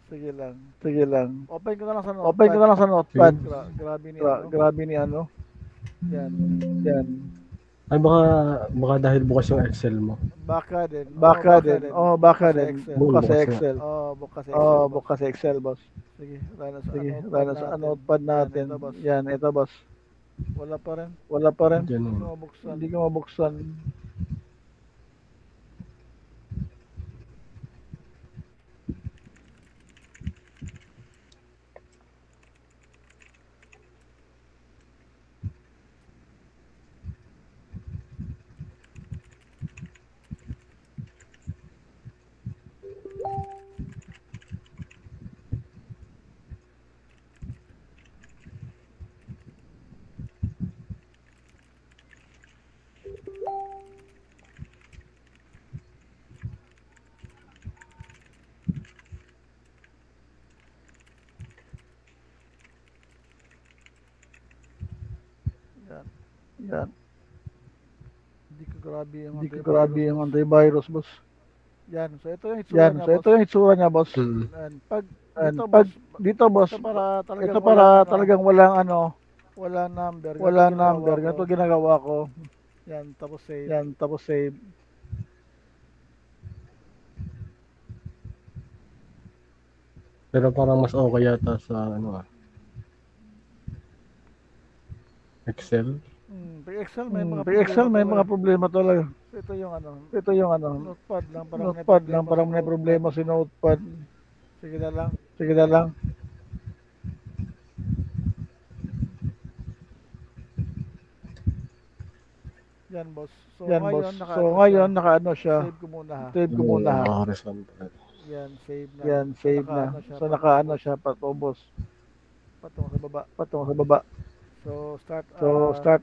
Sige lang. Sige lang. Open ko na lang sa notepad. Open ko na lang sa notepad. Grabe ni Grabe ni ano. Yan. Yan. Ay, baka dahil bukas yung Excel mo. Baka din. Baka din. Oh, baka din. Excel. Bukas sa Bukas Excel. Bukas sa Excel. Oh, bukas sa Excel, boss. Sige, rana sa Sige, notepad rana sa notepad natin. Yan, ito, boss. Yan, ito, boss. Wala pa rin. Wala pa rin. Hindi Ganun. ko mabuksan. Hindi ko mabuksan. Yan. Hindi ko grabe yung Hindi ko grabe yung antivirus, boss. Yan, so ito yung itsura Yan, niya, so ito yung itsura niya, boss. And pag And dito, pag boss, dito, boss, ito para talagang walang ano, wala number. wala Ganito number. ginagawa Ganito ko. ginagawa ko. Yan, tapos save. Yan, tapos save. Pero parang mas okay yata sa ano Excel. Pag Excel may mga Pag Excel may mga problema talaga. Ito yung ano, Ito yung ano, notepad lang parang notepad lang, parang may problema si notepad. Sige na lang. Sige na lang. Yan, boss. So Yan, ngayon boss. So ngayon, nakaano siya. save ko muna ha. Save ko muna. ha. Horizontal. Yan, save na. Yan, save na. So nakaano siya, patubos. Patungo sa baba. Patungo sa baba. So start So start,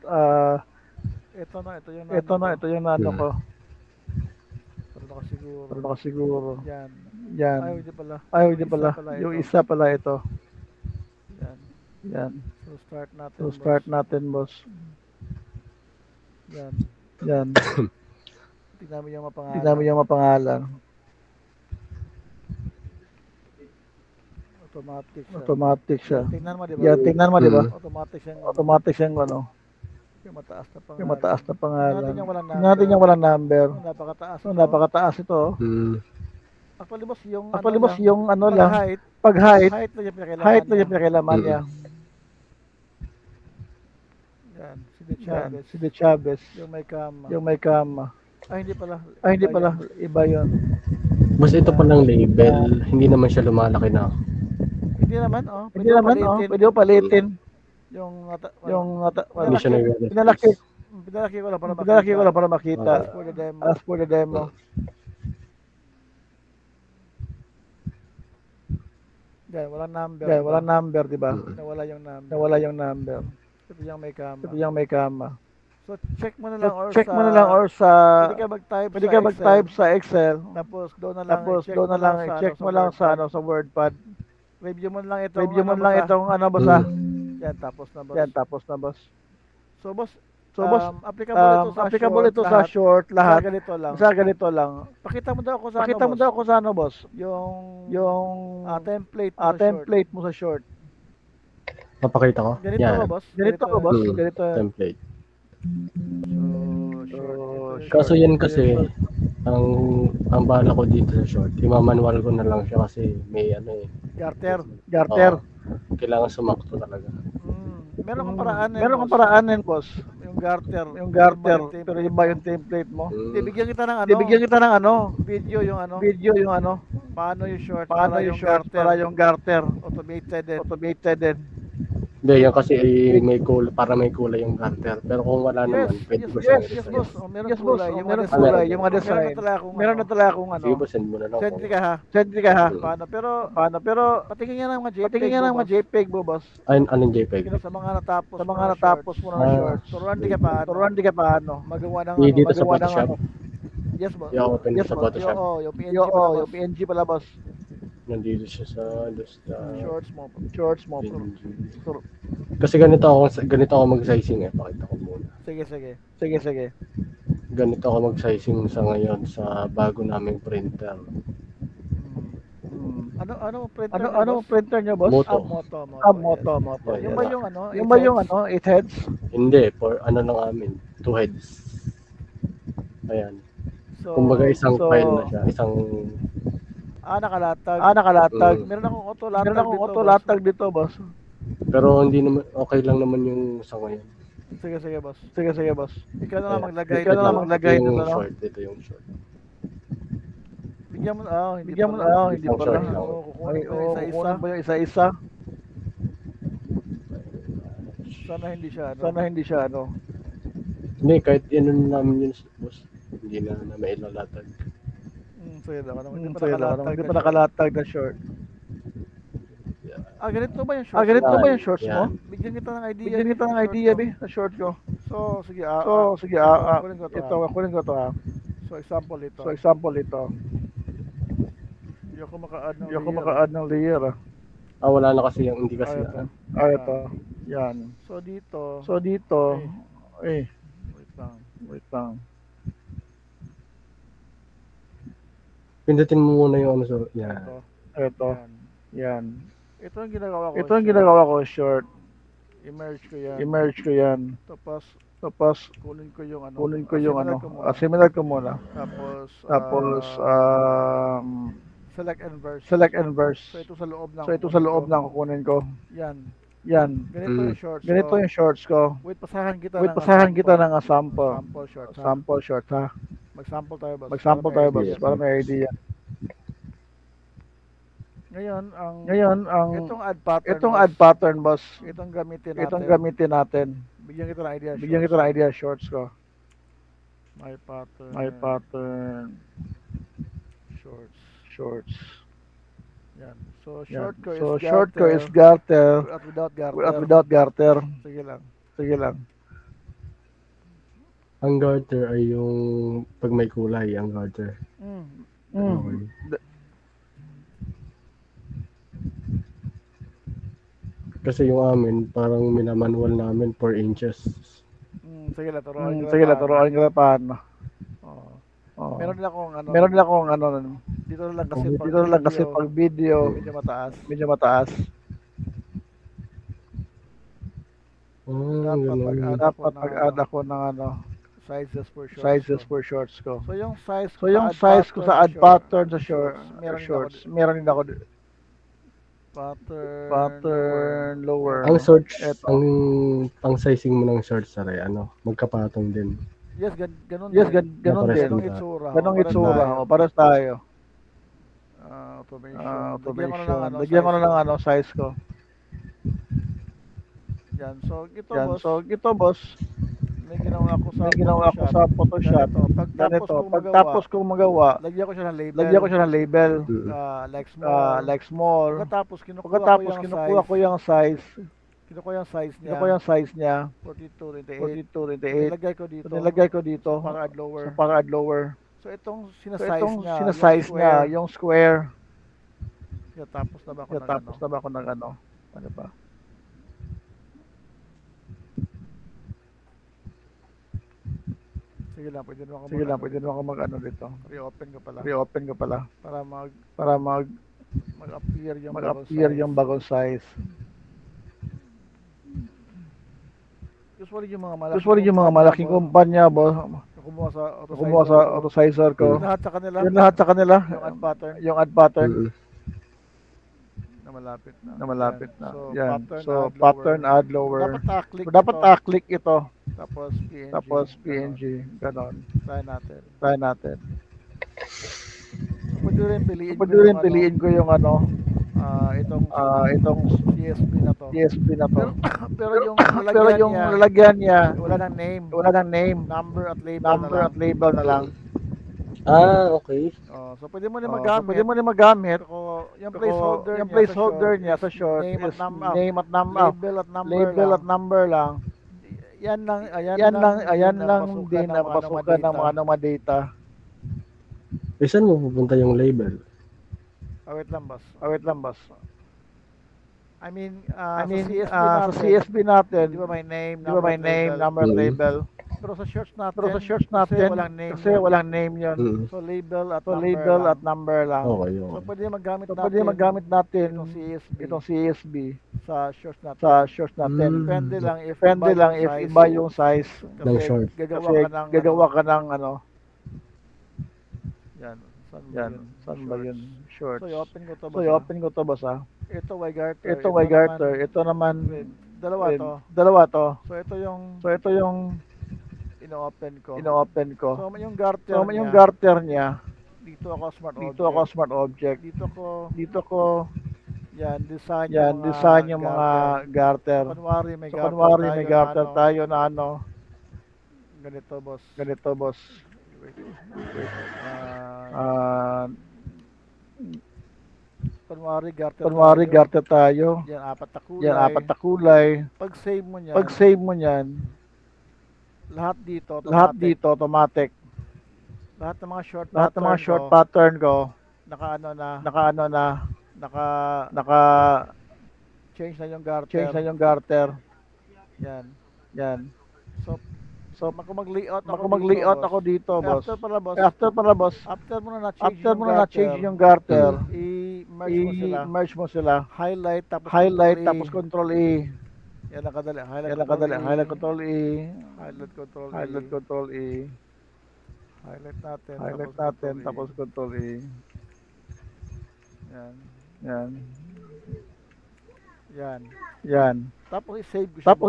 ito yung ito yung nano ko. Para nakasiguro. Para nakasiguro. Yan. Yan. Ayaw di pala. Ayaw di pala. Yung isa pala ito. Yan. Yan. So start natin. So start natin, boss. Yan. Yan. Tingnan mo yung mapangalan. Tingnan mo yung mapangalan. Automatic siya. Automatic siya. Tingnan mo, di ba? Yan, tingnan mo, di ba? Automatic siya. Automatic siyang ano, Yung mataas na pangalan. yung mataas na pangalan. Tingnan natin yung walang Tingnan natin yung walang number. Oh, napakataas. So, napakataas ito. oh. Actually, boss, yung Actually, boss, yung ano pag lang, height, pag height, height na yung pinakailangan height na niya. yung pinakailaman niya. Yan, si De Yan, Chavez. si De Chavez, Yung may kama. yung may kama. Ay, hindi pala. Ay, hindi pala, iba yun. Basta ito palang label, hindi naman siya lumalaki na. Hindi naman, Hindi naman, pwede mo palitin. Yung Hindi siya Pinalaki, pinalaki ko lang para pinalaki ko lang para makita. As for the demo. As for the demo. Yan, walang number. Yan, walang number, di ba? Nawala yung number. Nawala yung number. Ito yung may kama. Ito yung may kama. So check mo na lang or Check sa mo na lang or sa pwede ka mag-type sa Excel. Tapos doon na lang Check mo lang sa sa WordPad. Review mo lang ito. Review mo lang itong boss. Yan tapos na boss. Yan tapos na boss. So boss, applicable ito sa short lahat. Sa ganito lang. Pakita mo daw ako sa Pakita mo daw ako sa boss. Yung template mo sa short. Papakita ko? Ganito Yan. ko boss. Ganito ko boss. Ganito. Template. Short. Kaso yan kasi, ang bala ko dito sa short, imamanual ko na lang siya kasi may Garter. Garter. Kailangan sumakto talaga. Meron kang paraan yan, boss. Yung garter. Pero iba yung template mo. Bibigyan kita ng video yung paano yung short, para yung garter. Automated. Hindi, yan kasi may kulay yung garter. Pero kung wala naman, pwede ko siyang Yes, resign. boss. Meron kulay. Yung mga design. Meron na talaga akong Sige ba, send mo na lang. Send ka ha. Paano? Pero patingin nga ng mga JPEG mo, boss. Anong JPEG? Sa mga natapos mo na short. Turuan di ka paano. Magawa ng Dito sa Photoshop? Yes, boss. I-open sa Photoshop. Yung PNG pala, boss. Nandito siya sa Shorts mo. Kasi ganito ako mag-sizing Pakita ko muna. Sige. Ganito ako mag-sizing sa ngayon sa bago naming printer. Ano printer? Ano printer niyo, boss? Moto. Moto. Yung ba yung 8 heads? Hindi, for lang amin, 2 heads. Ayan. So, kumbaga isang file na siya, isang nakalatag. Meron akong auto latag dito, boss. Pero hindi naman okay lang naman yung sa ngayon. Sige, boss. Ikaw na lang maglagay yung nito, short, ito yung short. Bigyan mo hindi pala. Kukunin mo yung isa-isa. Sana hindi siya Hindi, kahit namin yun, boss. Hindi na mailalatag. Hindi pa nakalatag na short. Ganito ba yung shorts? Mo? Bigyan kita ng idea, sa short ko. So, sige, kunin ko to ha. So, example ito. Hindi ako maka-add ng layer. Wala na kasi yung hindi kasi ito. Yan. So, dito. Wait lang. Pindutin mo muna yung yan. Ito. Yan. Ito ang ginagawa ko. Ito ang ginagawa ko, short. Immerse ko yan. Tapos kunin ko yung similar ko muna. Tapos select and verse. So ito sa loob ng kukunin ko. Yan. Ganito yung shorts ko. Wait, pasahan kita ng sample. Sample short ha. Mag-sample tayo, boss. Para may idea. Ngayon, itong add pattern, boss. Itong gamitin natin. Bigyan kita ng idea shorts ko. My pattern. Shorts. Yan. So short ko is garter. Without garter. Sige lang. Ang garter ay yung pag may kulay, ang garter. Okay. Kasi yung amin, parang minamanual namin 4 inches. Sige lang, turuan ko na paano. Meron din akong dito na lang kasi pag video medyo mataas. Dapat mag-add ako ng sizes for shorts ko. So yung size ko sa add pattern sa shorts, meron din ako pattern lower. Ang shorts, ang sizing mo ng shorts magkapatong din. Yes, ganun din. Ganong itsura. Para tayo. automation. Lagyan ko na lang ano, size ko. Yan. So, ito, Yan. boss. So, ito, boss. May ginawa ko sa Photoshop. Ganito. Pagtapos kong magawa, lagyan ko siya ng label. Like small. Pagkatapos, kinukuha ko yung size. Kinukuha yung size niya. 42, 38. Nilagay ko dito. Para add lower. So, itong sinasize niya, yung square. Tapos na ba ako ng ano? Ano ba? Sige lang, pwede naman ako mag-ano dito. Reopen ko pala. Para mag-appear yung bagong size. Usually yung mga malaking kumpanya, boss. Kumuha sa auto sizer ko. Yung lahat sa kanila. Yung add pattern. Na malapit na. So, pattern add lower. Dapat click ito. Tapos PNG. Ganon. Try natin. Pwede rin piliin ko yung ano. Itong CSP na to. Pero yung lalagyan niya, wala nang name. Number at label na lang. Okay. So pwede mo na magamit. Yung placeholder niya sa short name is name at number. Label at number lang. Ayan lang din na mapasukan ng mga data. Saan mo pupunta yung label? Wait lang, boss. I mean, sa CSB natin, di ba may name, number, label. Pero sa shorts natin, kasi walang name yun. So label at number lang. Okay. So pwede magamit natin itong CSB sa shorts natin. Depende lang if iba yung size ng short. Gagawa ka ng ano. Yan. Saan ba yun? Shorts. So i-open ko to, boss. Ito Y-garter. Ito naman dalawa to. So ito yung ino-open ko. So So yung garter niya, dito ako smart object. Dito ko design yung mga garter. Kunwari may garter tayo na ano. Ganito, boss. Wait. Kunwari garter tayo. Yan, apat na kulay. Pag save mo niyan, lahat dito automatic. Lahat ng mga short pattern ko, naka change na yung garter. Yan. So mag-layout ako dito, boss. After pala, boss. After mo na na-change yung garter, i-merge mo sila. Highlight Tapos control E. Yan nakadali. Highlight control E. Control E. Highlight natin. Tapos control E. Yan. Tapos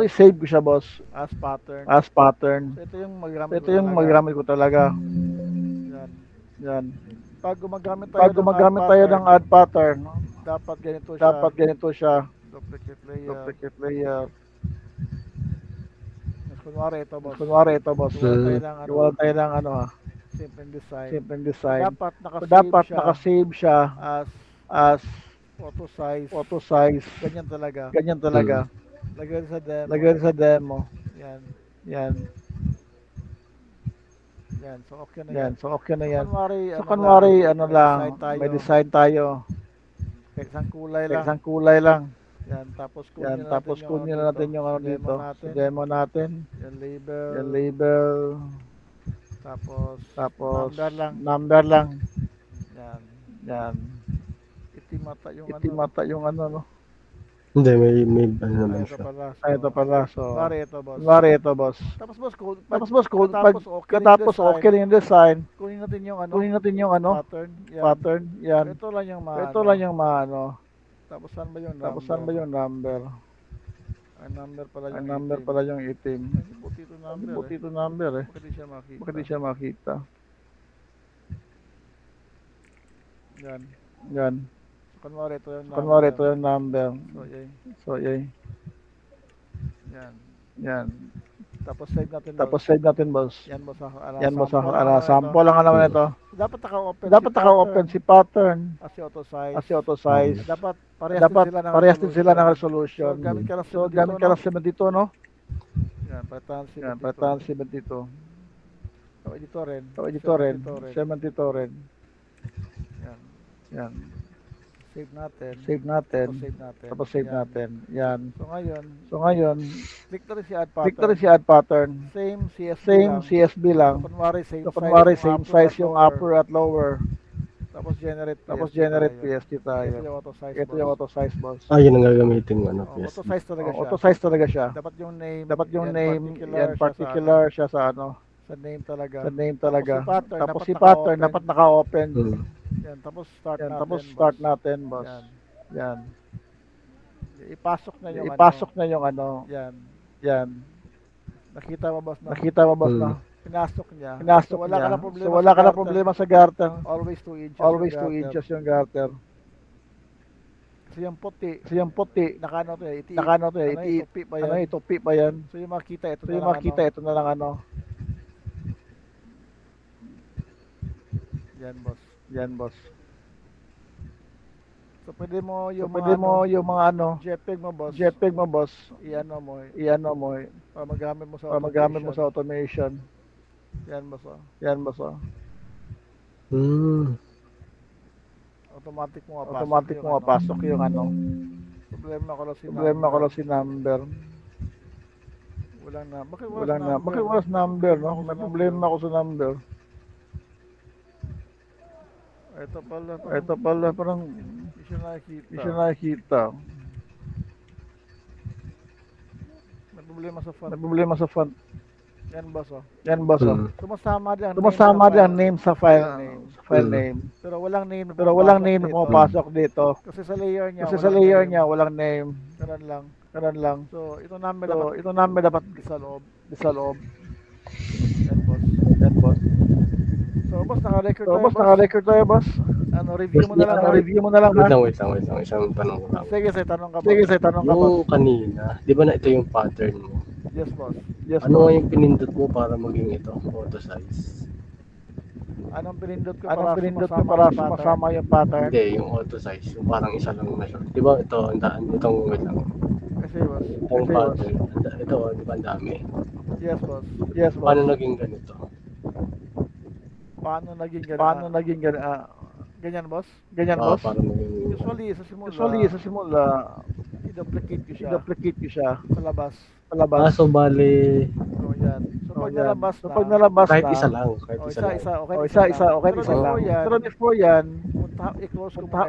i-save ko siya, boss. As pattern. So, ito yung magamit ko talaga. Yan. Pag gumagamit tayo ng add pattern, dapat ganito siya. Duplicate layer. Kunwari ito, boss. Iwala tayo ng ano, simple design. Dapat naka-save siya as auto size. Ganyan talaga. Lagay sa demo. Yan. So okay na yan. So kunwari ano lang, may design tayo. Isang kulay lang. Yan, tapos kunin na natin yung ano dito. Sa demo natin. Yung label. Tapos number lang. Yan. Itimata yung ano, no? Hindi, may ano naman siya. Ito pala. So, Kunwari ito, boss. Tapos, boss, pagkatapos okay na yung design, kunin natin yung pattern. Yan. Ito lang yung maano. Tapos saan ba yung number? Ay, number pala yung itim. Puti ito number. Bakit di siya makita? Bakit di siya makita? Yan. Yan. Kunwari ito yung number. Kunwari ito yung number. So, yun. Yan. Yan. Yan. Tapos save natin. Tapos save natin, boss. Yan, boss. Yan, boss. Sample lang naman ito. Dapat naka-open si pattern. As auto size. Dapat parehas din sila ng resolution. So, gamit ka lang 7 dito, no? Yan, Yan, parehas 7 dito. So, ito rin. 72 rin. Yan. Yan. Save natin. Tapos save natin. Yan. So ngayon, click na click rin si add pattern. Same Same CSV lang. So, kunwari same size yung upper at lower. Tapos generate PSD tayo. Ito yung auto size, boss. Yun ang gagamitin mo, ano, Auto PSD. size talaga siya. Auto size talaga siya. Dapat yung name, yan particular siya sa ano. sa name talaga. Tapos si pattern dapat naka-open. Yan, tapos start natin, boss. Yan. Ipasok na yung ano. Yan. Yan. Nakita mo, boss, na? Pinasok niya. So wala ka na problema sa garter. Always 2 inches. Yung garter. Kasi yung puti, nakano to iti. Itupi pa yan. So yung makita ito na lang ano. Yan, boss. So pwede mo yung mga ano, JPEG mo, boss. Iano mo. Para magamit mo sa automation. Yan, boss. Automatic mo mapasok yung ano. Problema ko lang si number. Walang na. Bakit wala number, no? May problema ako sa number. Ito pala parang hindi siya nakikita. May problema sa font. Yan, boss. Sumasama din ang name sa file name. Pero walang name na pumapasok dito. Kasi sa layer niya walang name. Ganun lang. So ito number dapat sa loob. Yan, boss. So boss, naka-record tayo, boss. Review mo na lang. Wait lang. Isang tanong ko lang. Sige, tanong ka, boss. Yung kanina, di ba na ito yung pattern mo? Yes, boss. Ano yung pinindot mo para maging ito, auto size? Anong pinindot ko para sumasama yung pattern? Hindi, yung auto size, yung parang isa lang na siya. Di ba ito, itong wait lang. Kasi, boss. Itong pattern, ito, di ba ang dami? Yes, boss. Paano naging ganito? Paano naging ganyan, boss? Paano naging Usually, sa simula, i-duplicate ko siya. Palabas. So bali, Yan. So pag nalabas kahit na, isa lang. okay lang. Pero before yan,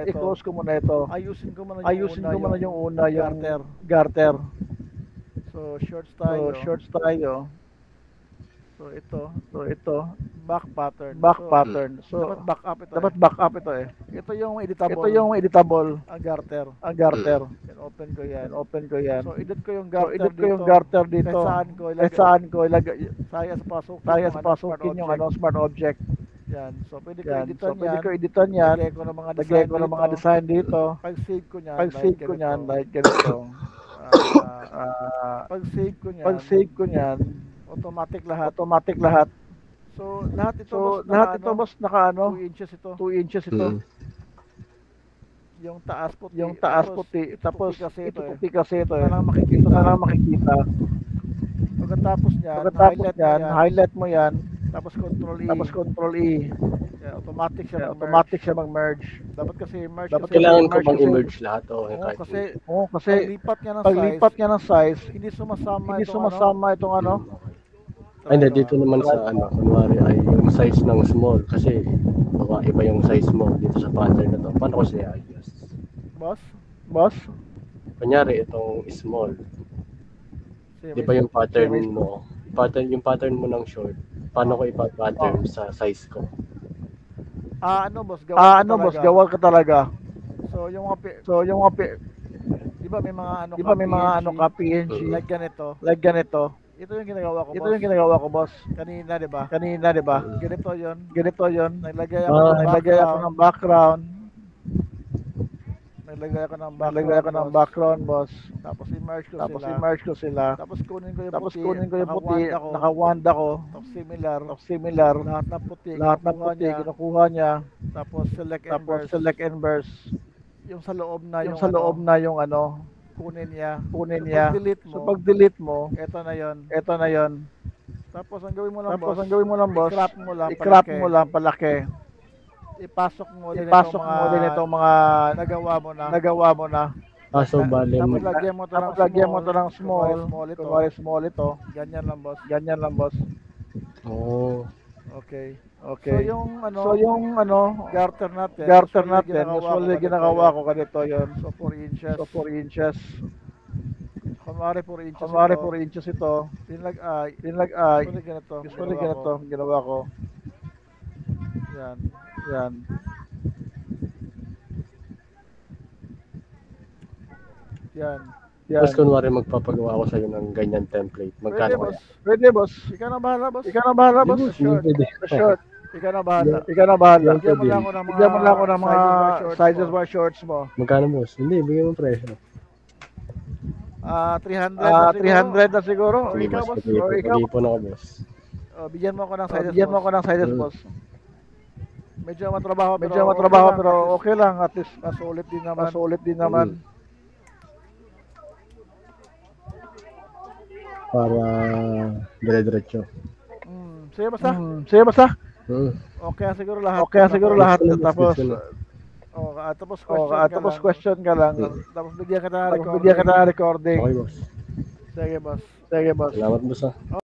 I-close ko muna ito. ayusin ko muna yung una, yung garter. So shorts tayo. So ito, back pattern. So dapat back up ito eh. Ito yung editable. Ang garter. Open ko yan. So edit ko yung garter dito. Kahit saan ko ilagay. Saya sa pasukin yung smart object. Yan. So pwede ko editan yan. Lagay ko ng mga design dito. Pag save ko niyan like ganito. Pag save ko niyan, automatic lahat. So lahat ito boss naka 2 inches ito. Yung taas puti, tapos itutupi kasi ito eh. Ito na lang makikita. Pagkatapos niyan, highlight mo yan. Tapos control E. Yeah, automatic siya mag-merge. Dapat kasi merge. Kailangan ko bang i-merge lahat? Kasi paglipat niya ng size, hindi sumasama itong ano. Ay, dito naman sa kunwari ay yung size ng small kasi baka iba yung size mo dito sa pattern na to. Paano ko siya ayos? Boss? Kunyari itong small. Di ba yung pattern mo? Yung pattern mo ng short. Paano ko ipa-pattern sa size ko? Boss, gawal ka talaga. So yung mga di ba may mga ka PNG like ganito. Ito yung ginagawa ko, boss. Kanina, di ba? Ganito 'yon. Naglagay ako ng background. Naglagay ako ng background, boss. Tapos i-merge ko Tapos sila. i-merge ko sila. Tapos kunin ko yung Tapos puti. kunin ko yung puti, Naka-wand ako. naka-wand ako. Tapos similar. Tapos similar. Lahat ng puti. Lahat ng kinukuha puti, niya. kinukuha niya. Tapos select and Tapos burst. select and burst. Yung sa loob na Yung sa loob na yung ano, kunin niya. kunin So, niya. pag-delete mo, So pag delete mo, ito na yon. ito na yon. Tapos ang gawin mo lang, Tapos boss, ang gawin mo lang, boss, i-crop mo lang, i-crop palaki. mo lang palaki. Ipasok mo din Ipasok mo din itong mga nagawa mo na. nagawa mo na. So, bale, Tapos lagyan mo to ng Tapos lagyan mo to ng small. small ito. Kunwari small ito. Ganyan lang, boss. Ganyan lang, boss. oh, Okay. Okay. So yung garter natin, usually ginagawa ko ganito yon. So 4 inches. So 4 inches. Kunwari 4 inches. Kunwari ito. 4 inches ito. Pinag-ay. Usually ganito ang ginawa ko. Yan. Yan. Yan. Yan. tapos kunwari magpapagawa ako sa'yo ng ganyan template. Pwede, Magkano boss. kaya? Pwede, boss. Ikaw na bahala, boss. Ikaw na bahala, boss. Hindi, Short. pwede. Short. Ikaw na bahala. Ikaw na bahala. Bigyan mo lang ako ng mga Bigyan mo lang ako ng mga sizes mo. mga shorts mo. Magkano, boss? Hindi, bigyan mo presyo. 300 300 na siguro. O Sige, ikaw, boss. boss. O ikaw. Mag-ipon ako, boss. Bigyan mo ako ng sizes, Bigyan mo boss. ako ng sizes, boss. Medyo matrabaho, Medyo matrabaho pero okay lang. At least masulit din naman. masulit din naman. Para dire-diretso. Sige, basta. Sige, basta. Okay siguro lahat. Okay siguro lahat. Tapos tapos question ka lang. Tapos bigyan kita ng Tapos recording. bigyan ka na recording. Okay, boss. Sige, boss. Sige, boss. Salamat, boss.